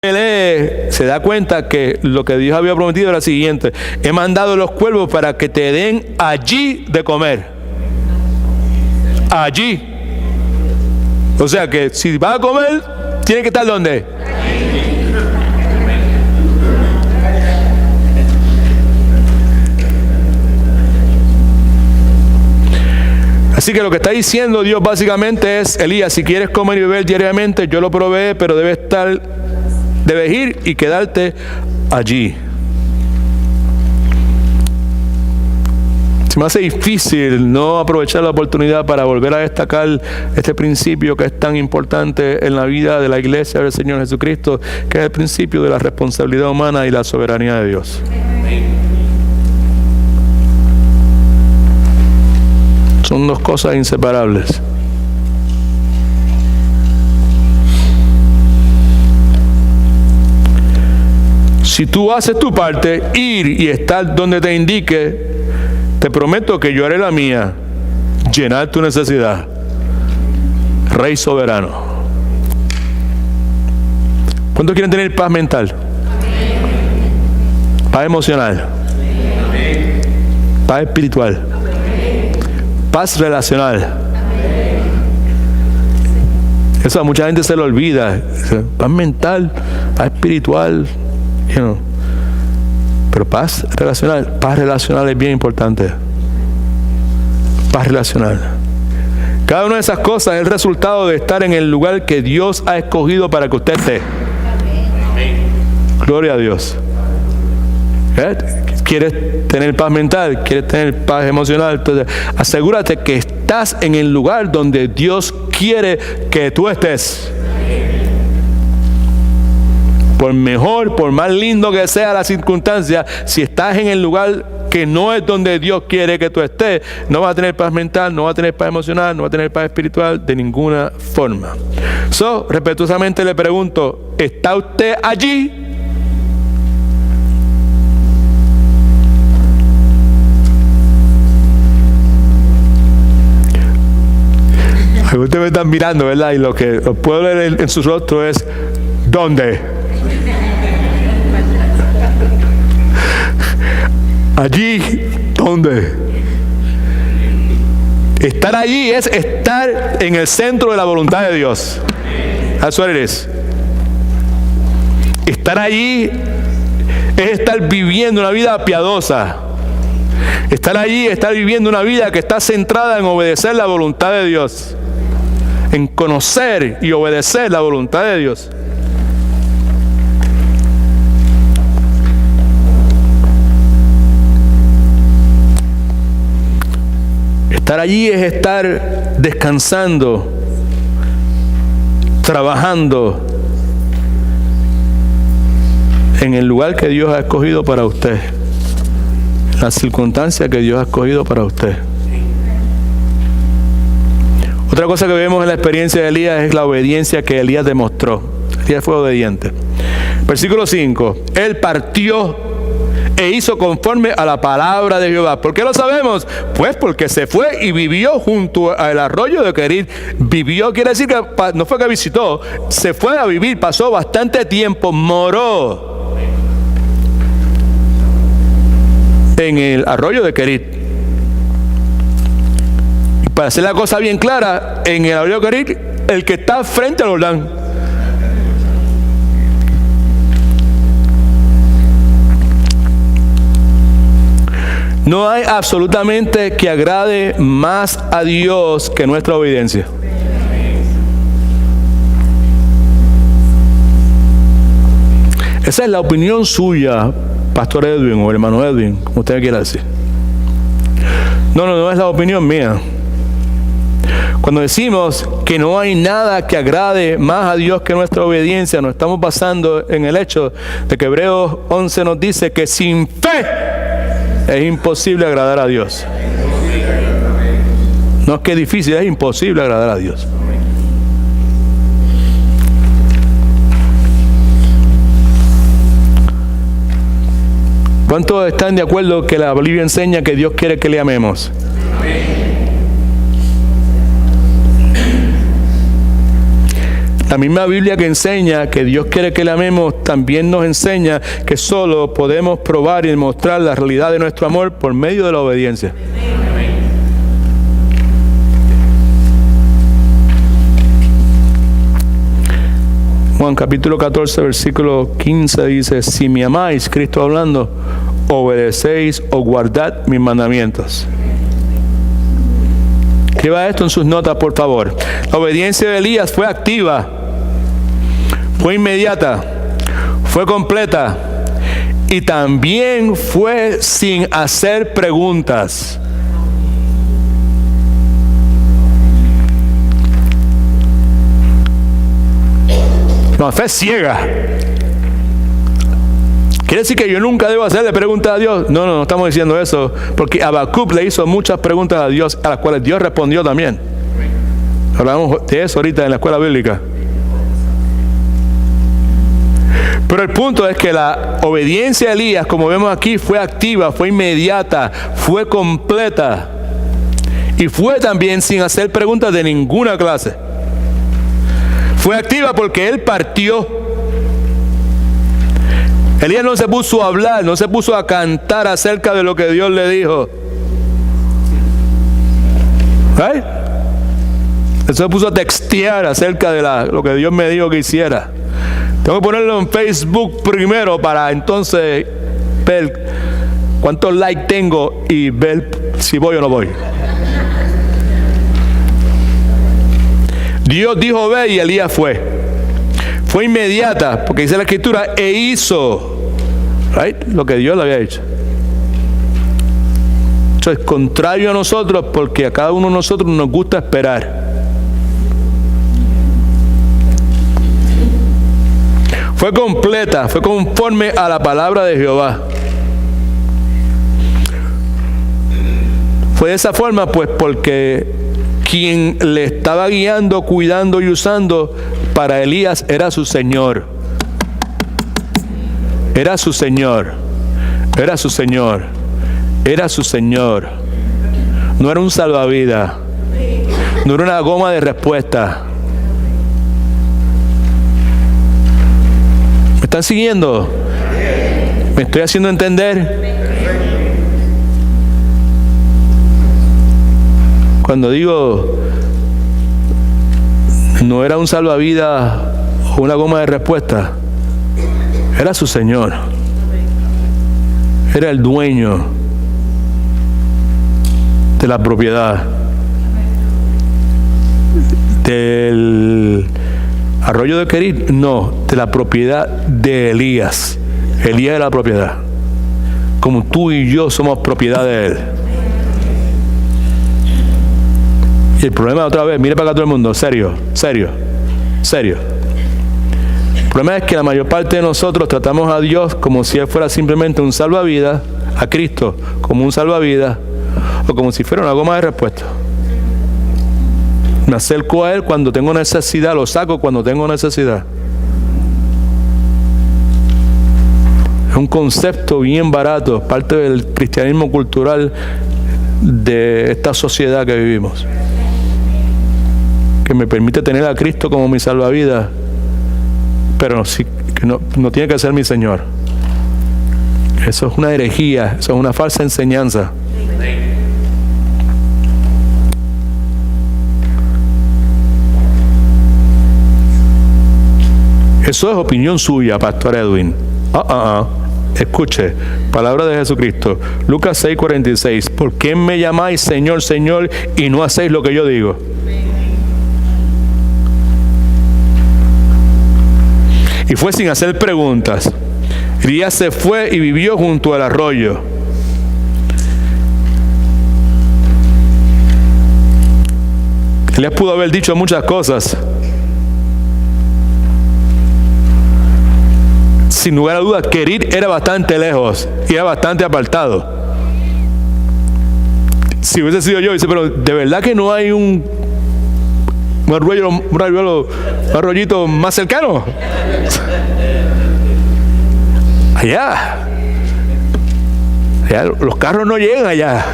lee, se da cuenta que lo que Dios había prometido era lo siguiente: he mandado los cuervos para que te den allí de comer. Allí. O sea que si vas a comer, tiene que estar ¿dónde? Así que lo que está diciendo Dios básicamente es: Elías, si quieres comer y beber diariamente, yo lo provee, pero debes ir y quedarte allí. Se me hace difícil no aprovechar la oportunidad para volver a destacar este principio que es tan importante en la vida de la iglesia del Señor Jesucristo, que es el principio de la responsabilidad humana y la soberanía de Dios. Son dos cosas inseparables. Si tú haces tu parte, ir y estar donde te indique, te prometo que yo haré la mía, llenar tu necesidad. Rey soberano. ¿Cuántos quieren tener paz mental? Paz emocional. Paz espiritual. Paz relacional. Eso a mucha gente se le olvida. Paz mental, paz espiritual, pero paz relacional es bien importante. Paz relacional. Cada una de esas cosas es el resultado de estar en el lugar que Dios ha escogido para que usted esté. Gloria a Dios. ¿Quieres tener paz mental? ¿Quieres tener paz emocional? Entonces, asegúrate que estás en el lugar donde Dios quiere que tú estés. Por mejor, por más lindo que sea la circunstancia, si estás en el lugar que no es donde Dios quiere que tú estés, no vas a tener paz mental, no vas a tener paz emocional, no vas a tener paz espiritual de ninguna forma. Respetuosamente le pregunto, ¿está usted allí? Ustedes me están mirando, ¿verdad? Y lo que puedo leer en su rostro es ¿dónde? Allí, ¿dónde? Estar allí es estar en el centro de la voluntad de Dios. That's what it is. Estar allí es estar viviendo una vida piadosa. Estar allí, estar viviendo una vida que está centrada en obedecer la voluntad de Dios, en conocer y obedecer la voluntad de Dios. Estar allí es estar descansando, trabajando en el lugar que Dios ha escogido para usted, la circunstancia que Dios ha escogido para usted. Otra cosa que vemos en la experiencia de Elías es la obediencia que Elías demostró. Elías fue obediente. Versículo 5. Él partió e hizo conforme a la palabra de Jehová. ¿Por qué lo sabemos? Pues porque se fue y vivió junto al arroyo de Querit. Vivió quiere decir que no fue que visitó, se fue a vivir, pasó bastante tiempo, moró en el arroyo de Querit. Para hacer la cosa bien clara, en el arroyo de Querit, el que está frente al Jordán. No hay absolutamente que agrade más a Dios que nuestra obediencia. Esa es la opinión suya, Pastor Edwin o hermano Edwin, como usted quiera decir. No es la opinión mía. Cuando decimos que no hay nada que agrade más a Dios que nuestra obediencia, nos estamos basando en el hecho de que Hebreos 11 nos dice que sin fe es imposible agradar a Dios. No es que es difícil, es imposible agradar a Dios. ¿Cuántos están de acuerdo que la Biblia enseña que Dios quiere que le amemos? La misma Biblia que enseña que Dios quiere que le amemos, también nos enseña que solo podemos probar y demostrar la realidad de nuestro amor por medio de la obediencia. Juan capítulo 14, versículo 15 dice: si me amáis, Cristo hablando, obedecéis o guardad mis mandamientos. Escriba esto en sus notas, por favor. La obediencia de Elías fue activa, fue inmediata, fue completa y también fue sin hacer preguntas. No, fe ciega. ¿Quiere decir que yo nunca debo hacerle preguntas a Dios? No estamos diciendo eso, porque Habacuc le hizo muchas preguntas a Dios, a las cuales Dios respondió también. Hablamos de eso ahorita en la escuela bíblica. Pero el punto es que la obediencia de Elías, como vemos aquí, fue activa, fue inmediata, fue completa y fue también sin hacer preguntas de ninguna clase. Fue activa porque él partió. Elías no se puso a hablar, no se puso a cantar acerca de lo que Dios le dijo. ¿Right? Él se puso a textear acerca de lo que Dios me dijo que hiciera. Tengo que ponerlo en Facebook primero para entonces ver cuántos likes tengo y ver si voy o no voy. Dios dijo ve y Elías fue. Fue inmediata, porque dice la Escritura, e hizo, right, lo que Dios le había hecho. Eso es contrario a nosotros, porque a cada uno de nosotros nos gusta esperar. Fue completa, fue conforme a la palabra de Jehová. Fue de esa forma, pues, porque quien le estaba guiando, cuidando y usando para Elías era su Señor. Era su Señor. Era su Señor. Era su Señor. No era un salvavidas. No era una goma de respuesta. ¿Me están siguiendo? ¿Me estoy haciendo entender? Cuando digo no era un salvavidas o una goma de respuesta, era su Señor. Era el dueño de la propiedad del arroyo de Querit, no, de la propiedad de Elías. Elías era la propiedad, como tú y yo somos propiedad de él. Y el problema, otra vez, mire para acá todo el mundo, serio. El problema es que la mayor parte de nosotros tratamos a Dios como si Él fuera simplemente un salvavidas, a Cristo como un salvavidas, o como si fuera una goma de respuesta. Me acerco a Él cuando tengo necesidad, lo saco cuando tengo necesidad. Es un concepto bien barato, parte del cristianismo cultural de esta sociedad que vivimos, que me permite tener a Cristo como mi salvavidas, pero sí, que no tiene que ser mi Señor. Eso es una herejía, eso es una falsa enseñanza. Eso es opinión suya, Pastor Edwin. Escuche, palabra de Jesucristo, Lucas 6:46. ¿Por qué me llamáis Señor, Señor, y no hacéis lo que yo digo? Y fue sin hacer preguntas. Elías se fue y vivió junto al arroyo. Elías pudo haber dicho muchas cosas. Sin lugar a dudas, Querit era bastante lejos y era bastante apartado. Si hubiese sido yo, dice, pero ¿de verdad que no hay un arroyito más cercano? Allá, los carros no llegan allá.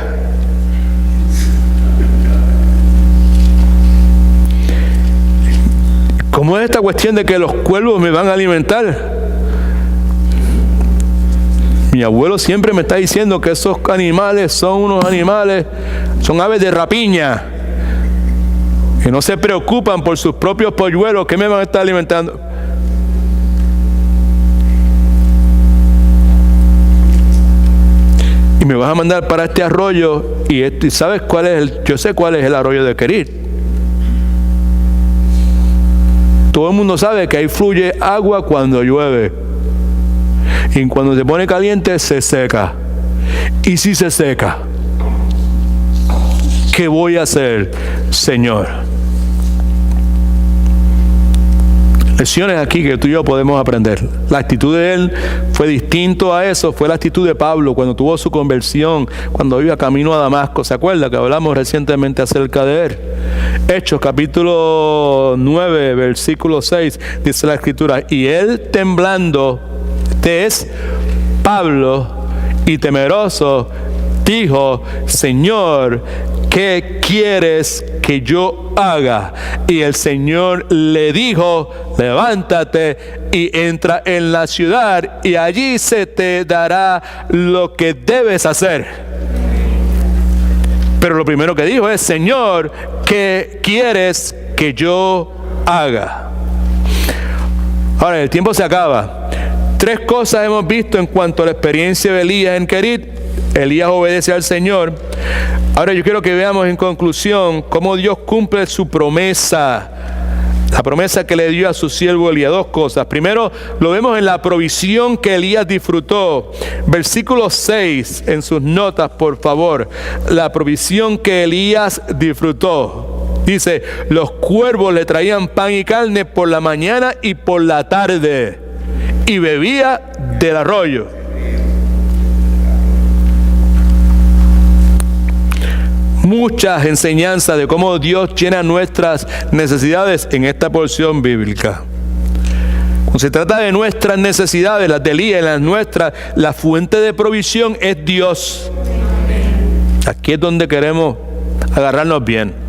¿Cómo es esta cuestión de que los cuervos me van a alimentar? Mi abuelo siempre me está diciendo que esos animales son unos animales, son aves de rapiña, que no se preocupan por sus propios polluelos que me van a estar alimentando. Y me vas a mandar para este arroyo, y ¿sabes cuál es yo sé cuál es el arroyo de Querit. Todo el mundo sabe que ahí fluye agua cuando llueve. Y cuando se pone caliente se seca. Y si se seca, ¿qué voy a hacer, Señor? Lecciones aquí que tú y yo podemos aprender. La actitud de él fue distinto a eso. Fue la actitud de Pablo cuando tuvo su conversión, cuando iba camino a Damasco. ¿Se acuerda que hablamos recientemente acerca de él? Hechos capítulo 9 versículo 6 dice la Escritura, y él temblando, este es Pablo, y temeroso dijo, Señor, ¿qué quieres que yo haga? Y el Señor le dijo, levántate y entra en la ciudad, y allí se te dará lo que debes hacer. Pero lo primero que dijo es, Señor, ¿qué quieres que yo haga. Ahora, el tiempo se acaba. 3 cosas hemos visto en cuanto a la experiencia de Elías en Kerit. Elías obedece al Señor. Ahora yo quiero que veamos en conclusión cómo Dios cumple su promesa. La promesa que le dio a su siervo Elías. 2 cosas. Primero, lo vemos en la provisión que Elías disfrutó. Versículo 6 en sus notas, por favor. La provisión que Elías disfrutó. Dice, los cuervos le traían pan y carne por la mañana y por la tarde, y bebía del arroyo. Muchas enseñanzas de cómo Dios llena nuestras necesidades en esta porción bíblica. Cuando se trata de nuestras necesidades, las de Elías, las nuestras, la fuente de provisión es Dios. Aquí es donde queremos agarrarnos bien.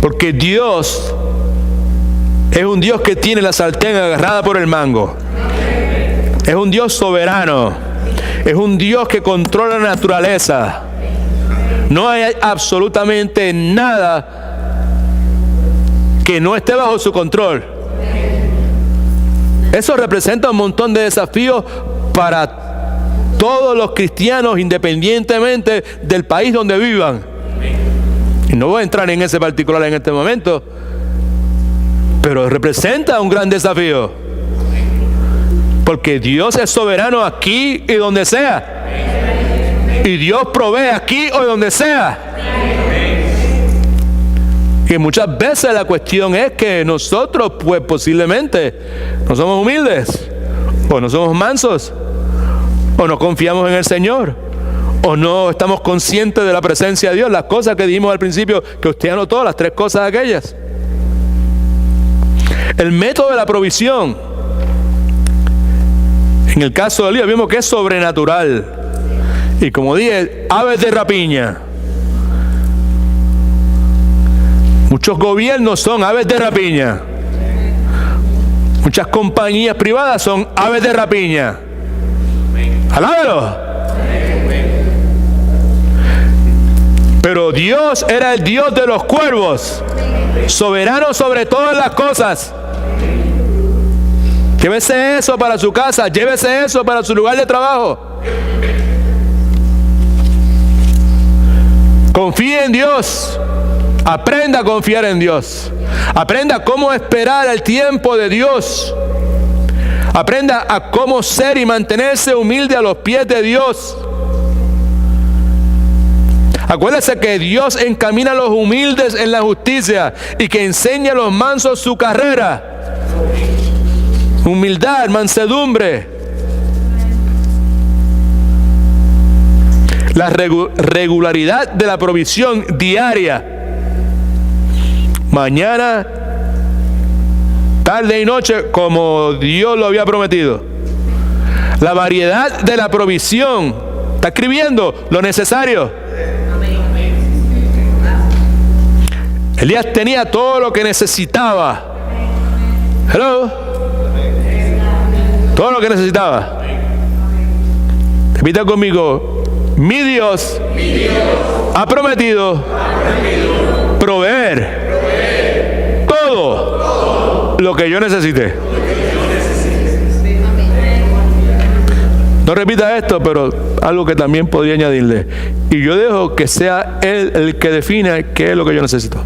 Porque Dios es un Dios que tiene la sartén agarrada por el mango. Es un Dios soberano. Es un Dios que controla la naturaleza. No hay absolutamente nada que no esté bajo su control. Eso representa un montón de desafíos para todos los cristianos, independientemente del país donde vivan. Y no voy a entrar en ese particular en este momento, pero representa un gran desafío. Porque Dios es soberano aquí y donde sea. Y Dios provee aquí o donde sea. Y muchas veces la cuestión es que nosotros, pues posiblemente, no somos humildes, o no somos mansos, o no confiamos en el Señor, o no estamos conscientes de la presencia de Dios. Las cosas que dijimos al principio, que usted anotó, las 3 cosas aquellas. El método de la provisión. En el caso de Elías vimos que es sobrenatural. Y como dije, aves de rapiña. Muchos gobiernos son aves de rapiña. Muchas compañías privadas son aves de rapiña. ¡Alábalo! Pero Dios era el Dios de los cuervos, soberano sobre todas las cosas. Llévese eso para su casa, llévese eso para su lugar de trabajo. Confíe en Dios. Aprenda a confiar en Dios. Aprenda cómo esperar el tiempo de Dios. Aprenda a cómo ser y mantenerse humilde a los pies de Dios. Acuérdese que Dios encamina a los humildes en la justicia y que enseña a los mansos su carrera. Humildad, mansedumbre. La regularidad de la provisión diaria. Mañana, tarde y noche, como Dios lo había prometido. La variedad de la provisión. Está escribiendo lo necesario. Elías tenía todo lo que necesitaba. Hello. Todo lo que necesitaba. Repita conmigo. Mi Dios ha prometido proveer todo lo que yo necesite. No repita esto, pero algo que también podría añadirle. Y yo dejo que sea Él el que defina qué es lo que yo necesito.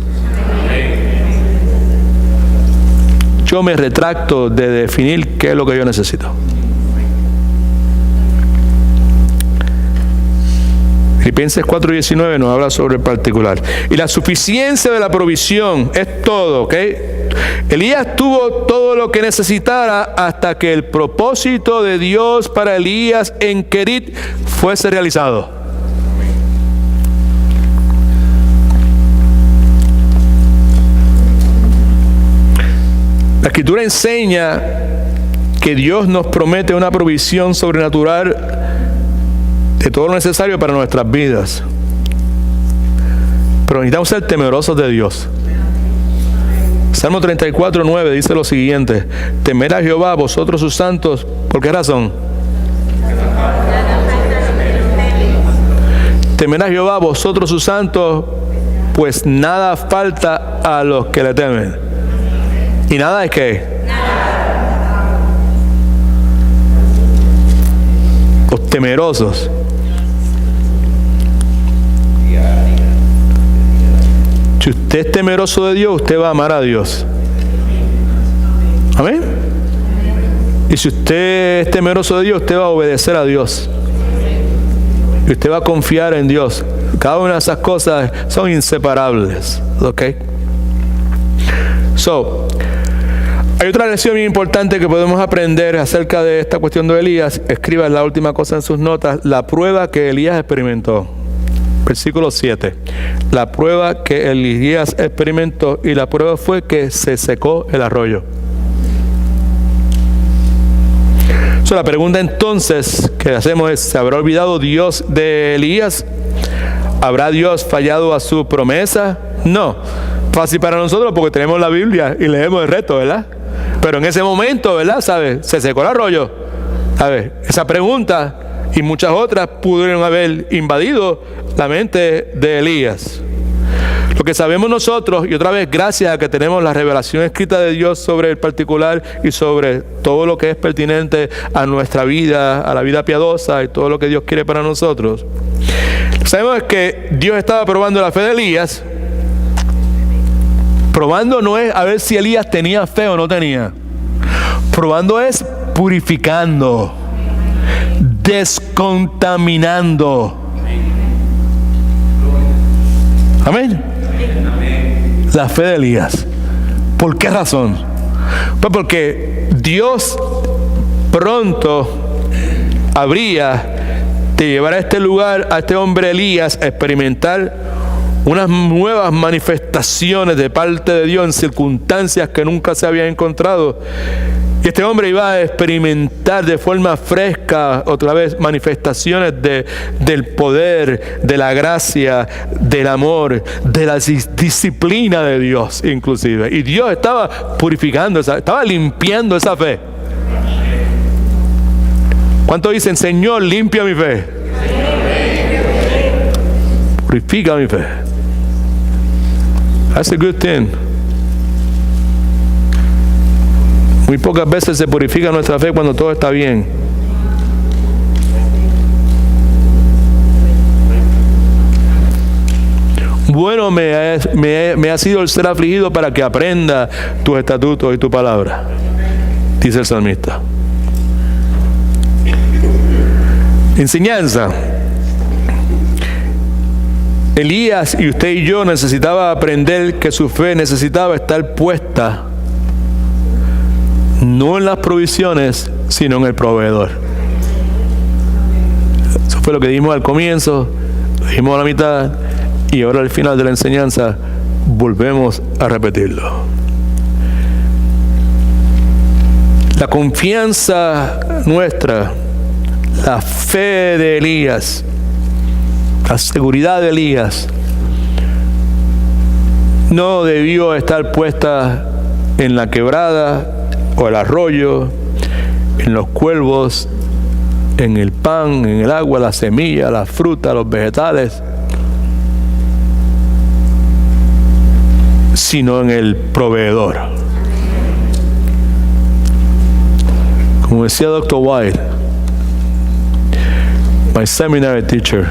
Yo me retracto de definir qué es lo que yo necesito. Filipenses 4:19 nos habla sobre el particular. Y la suficiencia de la provisión es todo, ¿ok? Elías tuvo todo lo que necesitara hasta que el propósito de Dios para Elías en Kerit fuese realizado. La Escritura enseña que Dios nos promete una provisión sobrenatural de todo lo necesario para nuestras vidas. Pero necesitamos ser temerosos de Dios. Salmo 34:9 dice lo siguiente: temed a Jehová, vosotros sus santos. ¿Por qué razón? Temed a Jehová, vosotros sus santos. pues nada falta a los que le temen. ¿Y nada es qué? Los temerosos. Si usted es temeroso de Dios, usted va a amar a Dios. Amén. Y si usted es temeroso de Dios, usted va a obedecer a Dios. Y usted va a confiar en Dios. Cada una de esas cosas son inseparables. ¿Ok? Hay otra lección bien importante que podemos aprender acerca de esta cuestión de Elías. Escriba la última cosa en sus notas. La prueba que Elías experimentó. Versículo 7. La prueba que Elías experimentó, y la prueba fue que se secó el arroyo. La pregunta entonces que hacemos es: ¿se habrá olvidado Dios de Elías? ¿Habrá Dios fallado a su promesa? No. Fácil para nosotros porque tenemos la Biblia y leemos el resto, ¿verdad? Pero en ese momento, ¿verdad? ¿Sabe? Se secó el arroyo. ¿Sabe? Esa pregunta y muchas otras pudieron haber invadido la mente de Elías. Lo que sabemos nosotros, y otra vez gracias a que tenemos la revelación escrita de Dios sobre el particular y sobre todo lo que es pertinente a nuestra vida, a la vida piadosa y todo lo que Dios quiere para nosotros, sabemos que Dios estaba probando la fe de Elías. Probando no es a ver si Elías tenía fe o no tenía. Probando es purificando, descontaminando. Amén. La fe de Elías. ¿Por qué razón? Pues porque Dios pronto habría de llevar a este lugar, a este hombre Elías, a experimentar unas nuevas manifestaciones de parte de Dios en circunstancias que nunca se habían encontrado. Y este hombre iba a experimentar de forma fresca, otra vez, manifestaciones del poder, de la gracia, del amor, de la disciplina de Dios inclusive. Y Dios estaba purificando, estaba limpiando esa fe. ¿Cuántos dicen: Señor, limpia mi fe? Purifica mi fe. That's a good thing. Muy pocas veces se purifica nuestra fe cuando todo está bien. Bueno me ha sido el ser afligido para que aprenda tus estatutos y tu palabra, dice el salmista. Enseñanza. Elías y usted y yo necesitaba aprender que su fe necesitaba estar puesta no en las provisiones, sino en el proveedor. Eso fue lo que dijimos al comienzo, lo dijimos a la mitad, y ahora al final de la enseñanza volvemos a repetirlo. La confianza nuestra, la fe de Elías, la seguridad de Elías, no debió estar puesta en la quebrada o el arroyo, en los cuervos, en el pan, en el agua, la semilla, la fruta, los vegetales, sino en el proveedor. Como decía Dr. White, my seminary teacher,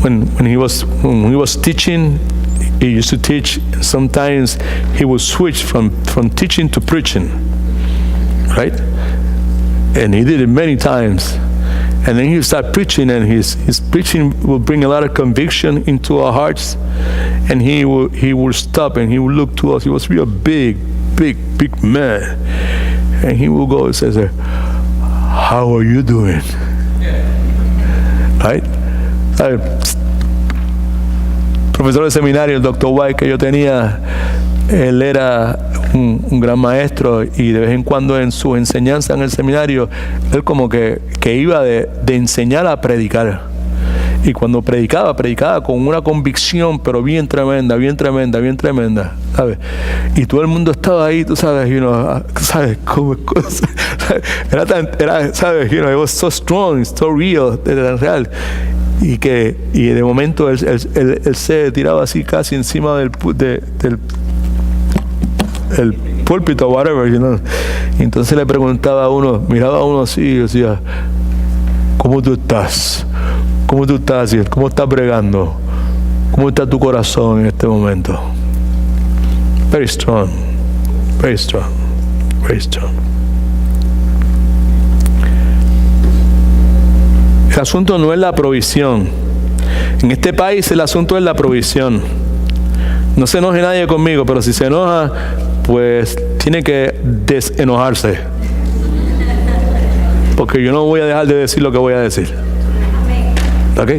when he was teaching, he used to teach. Sometimes he would switch from teaching to preaching, right? And he did it many times. And then he would start preaching, and his preaching will bring a lot of conviction into our hearts. And he will stop and he will look to us. He was really a big man. And he will go and say, "How are you doing?" Right? Profesor de seminario, el Dr. White que yo tenía, él era un gran maestro, y de vez en cuando en su enseñanza en el seminario, él como que iba de enseñar a predicar. Y cuando predicaba con una convicción, pero bien tremenda, ¿sabes? Y todo el mundo estaba ahí, tú sabes, ¿sabes? Era, ¿sabes? It was so strong, so real, era tan real. y de momento él se tiraba así casi encima del el púlpito, whatever, you know. Y entonces le preguntaba a uno, miraba a uno así y decía, ¿cómo tú estás? ¿Cómo tú estás? ¿Cómo estás bregando? ¿Cómo está tu corazón en este momento? Very strong, very strong, very strong. El asunto no es la provisión. En este país el asunto es la provisión. No se enoje nadie conmigo, pero si se enoja, pues tiene que desenojarse. Porque yo no voy a dejar de decir lo que voy a decir. ¿Ok?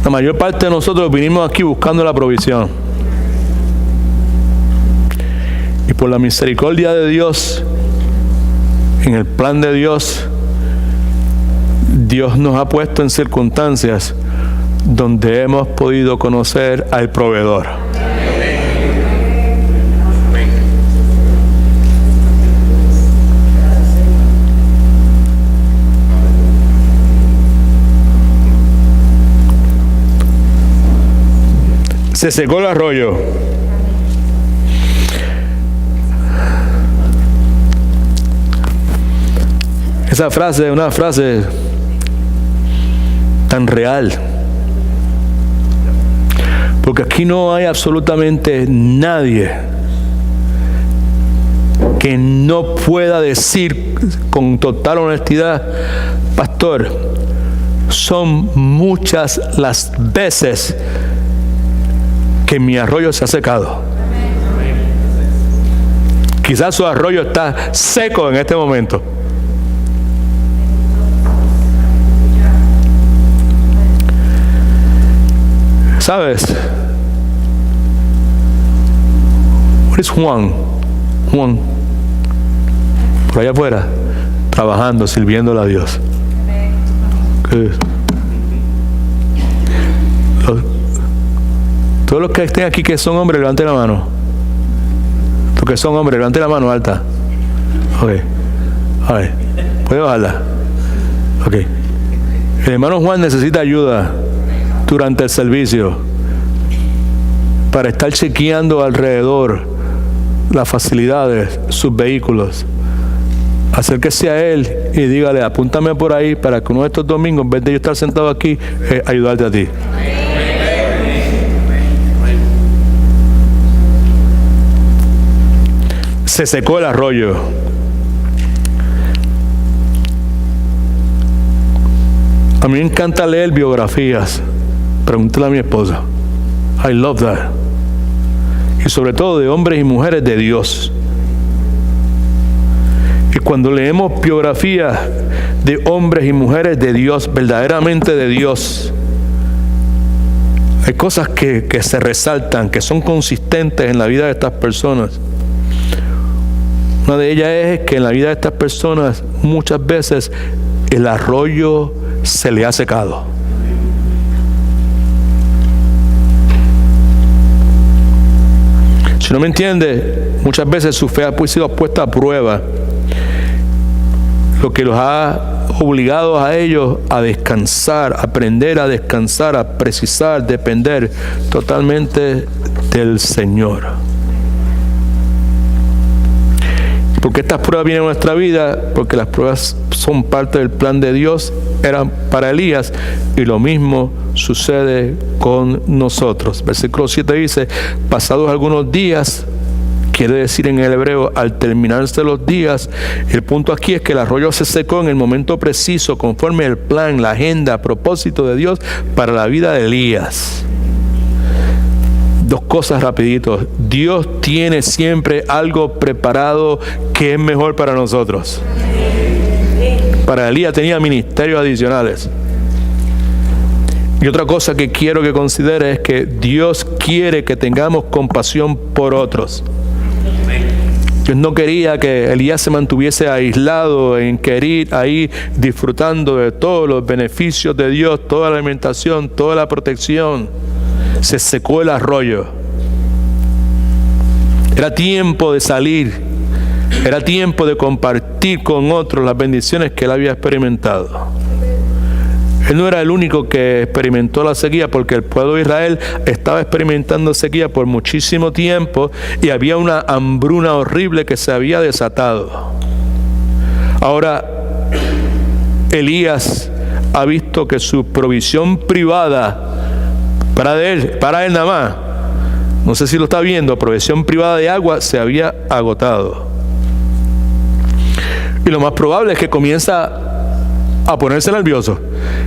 La mayor parte de nosotros vinimos aquí buscando la provisión. Y por la misericordia de Dios, en el plan de Dios, Dios nos ha puesto en circunstancias donde hemos podido conocer al proveedor. Se secó el arroyo. Esa frase es una frase tan real. Porque aquí no hay absolutamente nadie que no pueda decir con total honestidad, pastor, son muchas las veces que mi arroyo se ha secado. Quizás su arroyo está seco en este momento. ¿Sabes? What is Juan? Juan, por allá afuera, trabajando, sirviéndole a Dios. Todos los que estén aquí que son hombres, levanten la mano. Los que son hombres, levanten la mano alta. Ok. A ver, ¿puede bajarla? Ok. El hermano Juan necesita ayuda durante el servicio para estar chequeando alrededor las facilidades, sus vehículos. Acérquese a él y dígale, apúntame por ahí para que uno de estos domingos, en vez de yo estar sentado aquí, ayudarte a ti. Se secó el arroyo. A mí me encanta leer biografías. Pregúntale a mi esposa. I love that. Y sobre todo de hombres y mujeres de Dios. Y cuando leemos biografías de hombres y mujeres de Dios, verdaderamente de Dios, hay cosas que se resaltan, que son consistentes en la vida de estas personas. Una de ellas es que en la vida de estas personas muchas veces el arroyo se le ha secado. Si no me entiende, muchas veces su fe ha sido puesta a prueba, lo que los ha obligado a ellos a descansar, a aprender a descansar, a precisar, depender totalmente del Señor. Porque estas pruebas vienen a nuestra vida, porque las pruebas son parte del plan de Dios, eran para Elías, y lo mismo sucede con nosotros. Versículo 7 dice, pasados algunos días, quiere decir en el hebreo, al terminarse los días, el punto aquí es que el arroyo se secó en el momento preciso, conforme el plan, la agenda, propósito de Dios para la vida de Elías. Dos cosas rapiditos. Dios tiene siempre algo preparado que es mejor para nosotros. Para Elías tenía ministerios adicionales. Y otra cosa que quiero que considere es que Dios quiere que tengamos compasión por otros. Dios no quería que Elías se mantuviese aislado en querer ahí disfrutando de todos los beneficios de Dios, toda la alimentación, toda la protección. Se secó el arroyo. Era tiempo de salir. Era tiempo de compartir con otros las bendiciones que él había experimentado. Él no era el único que experimentó la sequía, porque el pueblo de Israel estaba experimentando sequía por muchísimo tiempo y había una hambruna horrible que se había desatado. Ahora, Elías ha visto que su provisión privada, para él nada más, no sé si lo está viendo, provisión privada de agua se había agotado. Y lo más probable es que comienza a ponerse nervioso.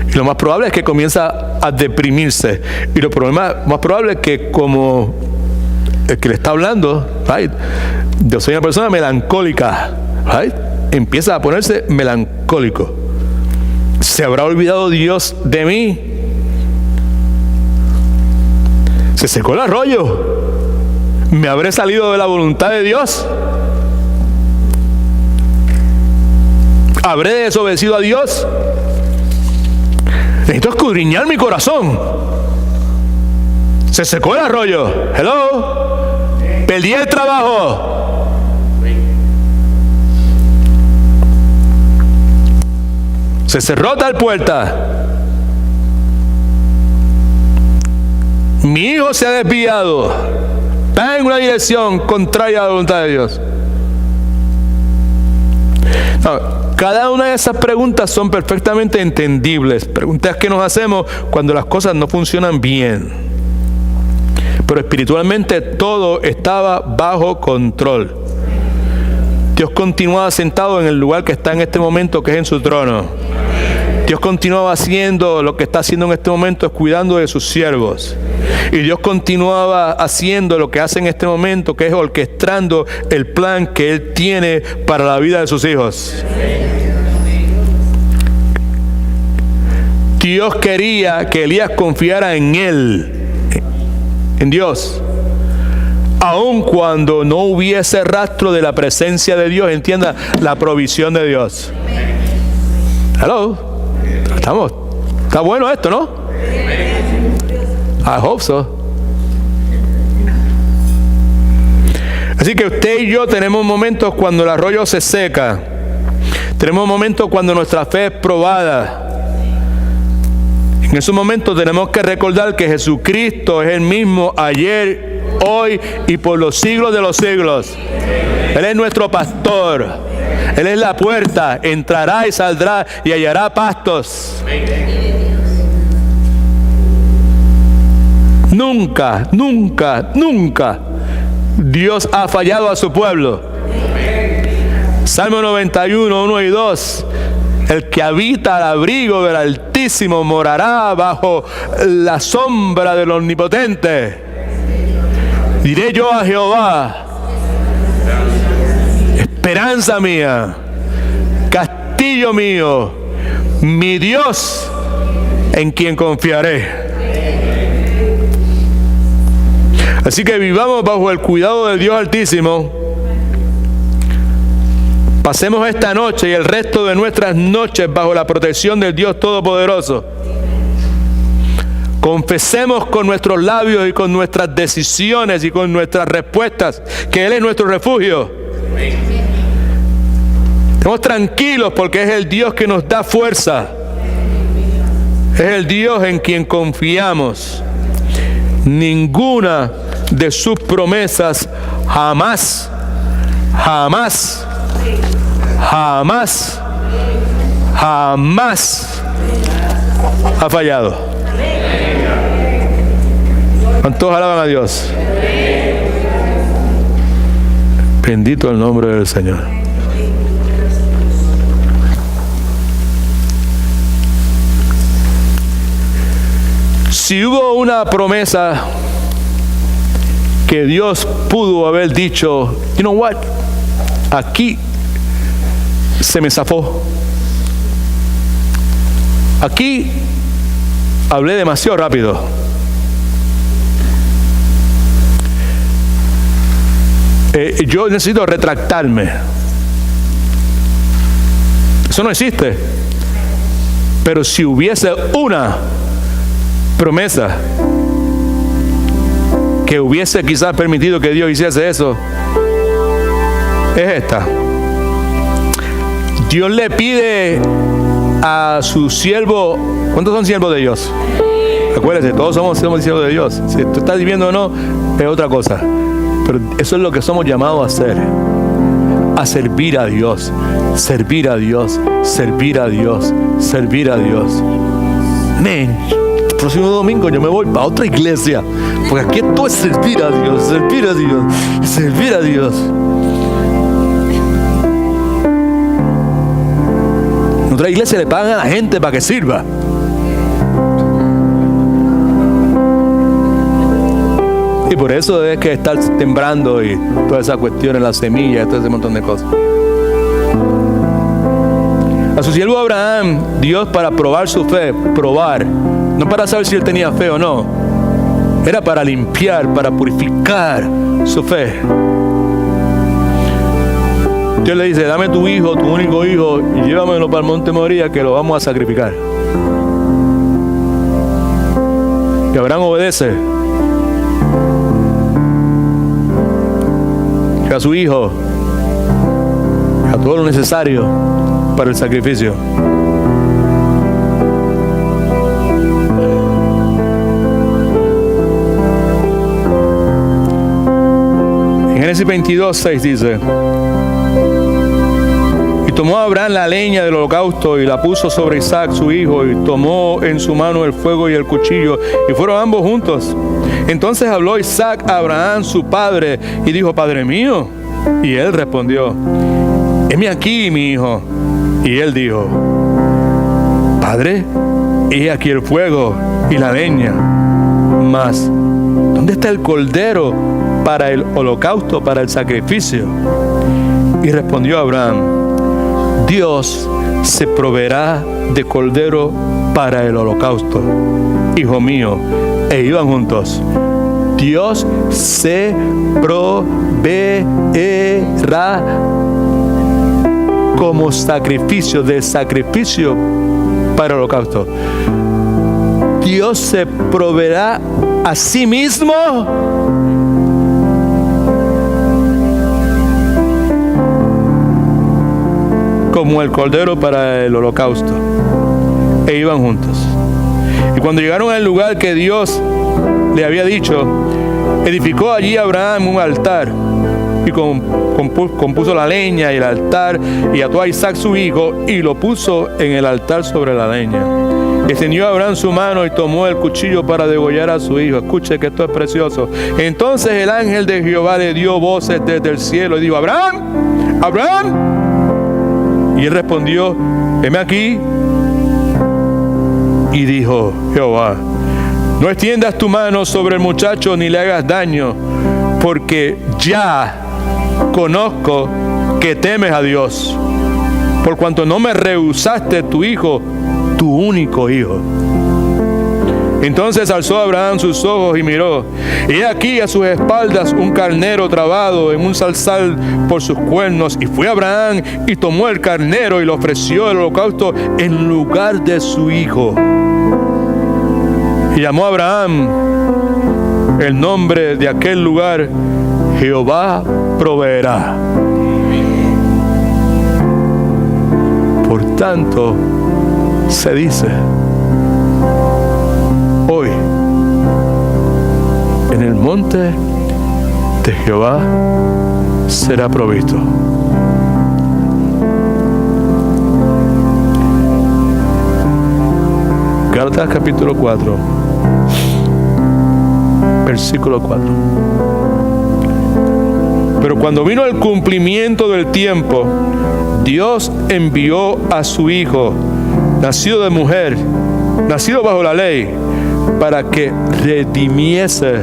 Y lo más probable es que comienza a deprimirse. Y lo más probable es que, como el que le está hablando, right, yo soy una persona melancólica, right, empieza a ponerse melancólico. ¿Se habrá olvidado Dios de mí? ¿Se secó el arroyo? ¿Me habré salido de la voluntad de Dios? ¿Habré desobedecido a Dios? Necesito escudriñar mi corazón. ¿Se secó el arroyo? Hello. Perdí el trabajo. Se cerró tal puerta. Mi hijo se ha desviado. Está en una dirección contraria a la voluntad de Dios. No, cada una de esas preguntas son perfectamente entendibles. Preguntas que nos hacemos cuando las cosas no funcionan bien. Pero espiritualmente todo estaba bajo control. Dios continuaba sentado en el lugar que está en este momento, que es en su trono. Dios continuaba haciendo lo que está haciendo en este momento, es cuidando de sus siervos. Y Dios continuaba haciendo lo que hace en este momento, que es orquestando el plan que Él tiene para la vida de sus hijos. Dios quería que Elías confiara en Él, en Dios. Aun cuando no hubiese rastro de la presencia de Dios, entienda, la provisión de Dios. Hello. Está bueno esto, ¿no? I hope so. Así que usted y yo tenemos momentos cuando el arroyo se seca. Tenemos momentos cuando nuestra fe es probada. En esos momentos tenemos que recordar que Jesucristo es el mismo ayer, hoy y por los siglos de los siglos. Él es nuestro pastor. Él es la puerta. Entrará y saldrá y hallará pastos. Nunca, nunca, nunca Dios ha fallado a su pueblo. Salmo 91, 1 y 2. El que habita al abrigo del Altísimo morará bajo la sombra del Omnipotente. Diré yo a Jehová, esperanza mía, castillo mío, mi Dios en quien confiaré. Así que vivamos bajo el cuidado del Dios Altísimo. Pasemos esta noche y el resto de nuestras noches bajo la protección del Dios Todopoderoso. Confesemos con nuestros labios y con nuestras decisiones y con nuestras respuestas que Él es nuestro refugio. Estemos tranquilos porque es el Dios que nos da fuerza. Es el Dios en quien confiamos. Ninguna de sus promesas jamás ha fallado. ¿Cuántos alaban a Dios? Bendito el nombre del Señor. Si hubo una promesa que Dios pudo haber dicho, you know what, aquí se me zafó. Aquí hablé demasiado rápido. Yo necesito retractarme. Eso no existe. Pero si hubiese una promesa que hubiese quizás permitido que Dios hiciese eso, es esta. Dios le pide a su siervo. ¿Cuántos son siervos de Dios? Acuérdense, todos somos siervos de Dios. Si tú estás viviendo o no, es otra cosa. Pero eso es lo que somos llamados a hacer. A servir a Dios. Servir a Dios. Servir a Dios. Servir a Dios. Amén. El próximo domingo yo me voy para otra iglesia. Porque aquí todo es servir a Dios. Servir a Dios. Servir a Dios. En otra iglesia le pagan a la gente para que sirva. Y por eso es que estar sembrando y todas esas cuestiones, las semillas, todo ese montón de cosas. A su siervo Abraham, Dios para probar su fe, probar, no para saber si él tenía fe o no, era para limpiar, para purificar su fe. Dios le dice, dame tu hijo, tu único hijo, y llévamelo para el monte Moría que lo vamos a sacrificar. Y Abraham obedece. A su hijo, a todo lo necesario para el sacrificio. En Génesis 22:6 dice: y tomó Abraham la leña del holocausto y la puso sobre Isaac su hijo, y tomó en su mano el fuego y el cuchillo, y fueron ambos juntos. Entonces habló Isaac a Abraham su padre y dijo: Padre mío. Y él respondió: heme aquí, mi hijo. Y él dijo: Padre, he aquí el fuego y la leña, mas ¿dónde está el cordero para el holocausto, para el sacrificio? Y respondió Abraham: Dios se proveerá de cordero para el holocausto, hijo mío. E iban juntos. Dios se proveerá como sacrificio, de sacrificio para el holocausto. Dios se proveerá a sí mismo como el cordero para el holocausto. E iban juntos. Y cuando llegaron al lugar que Dios le había dicho, edificó allí Abraham un altar y compuso la leña y el altar, y ató a Isaac su hijo y lo puso en el altar sobre la leña. Extendió Abraham su mano y tomó el cuchillo para degollar a su hijo. Escuche que esto es precioso. Entonces el ángel de Jehová le dio voces desde el cielo y dijo: Abraham, Abraham. Y él respondió: heme aquí. Y dijo Jehová: no extiendas tu mano sobre el muchacho ni le hagas daño, porque ya conozco que temes a Dios, por cuanto no me rehusaste tu hijo, tu único hijo. Entonces alzó Abraham sus ojos y miró, y he aquí a sus espaldas un carnero trabado en un zarzal por sus cuernos. Y fue Abraham y tomó el carnero y lo ofreció el holocausto en lugar de su hijo. Y llamó a Abraham el nombre de aquel lugar: Jehová proveerá. Por tanto, se dice hoy, en el monte de Jehová será provisto. Gálatas capítulo 4, versículo 4. Pero cuando vino el cumplimiento del tiempo, Dios envió a su hijo, nacido de mujer, nacido bajo la ley, para que redimiese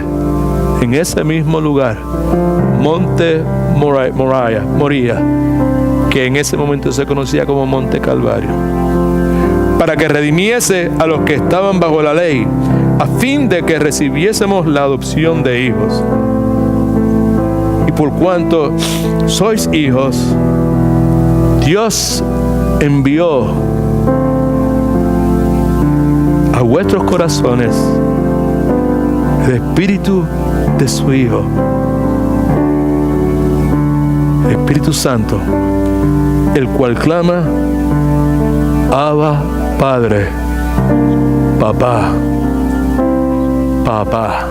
en ese mismo lugar, monte Moría, que en ese momento se conocía como monte Calvario, para que redimiese a los que estaban bajo la ley, a fin de que recibiésemos la adopción de hijos. Y por cuanto sois hijos, Dios envió a vuestros corazones el Espíritu de su Hijo, el Espíritu Santo, el cual clama: Abba, Padre, papá, papá.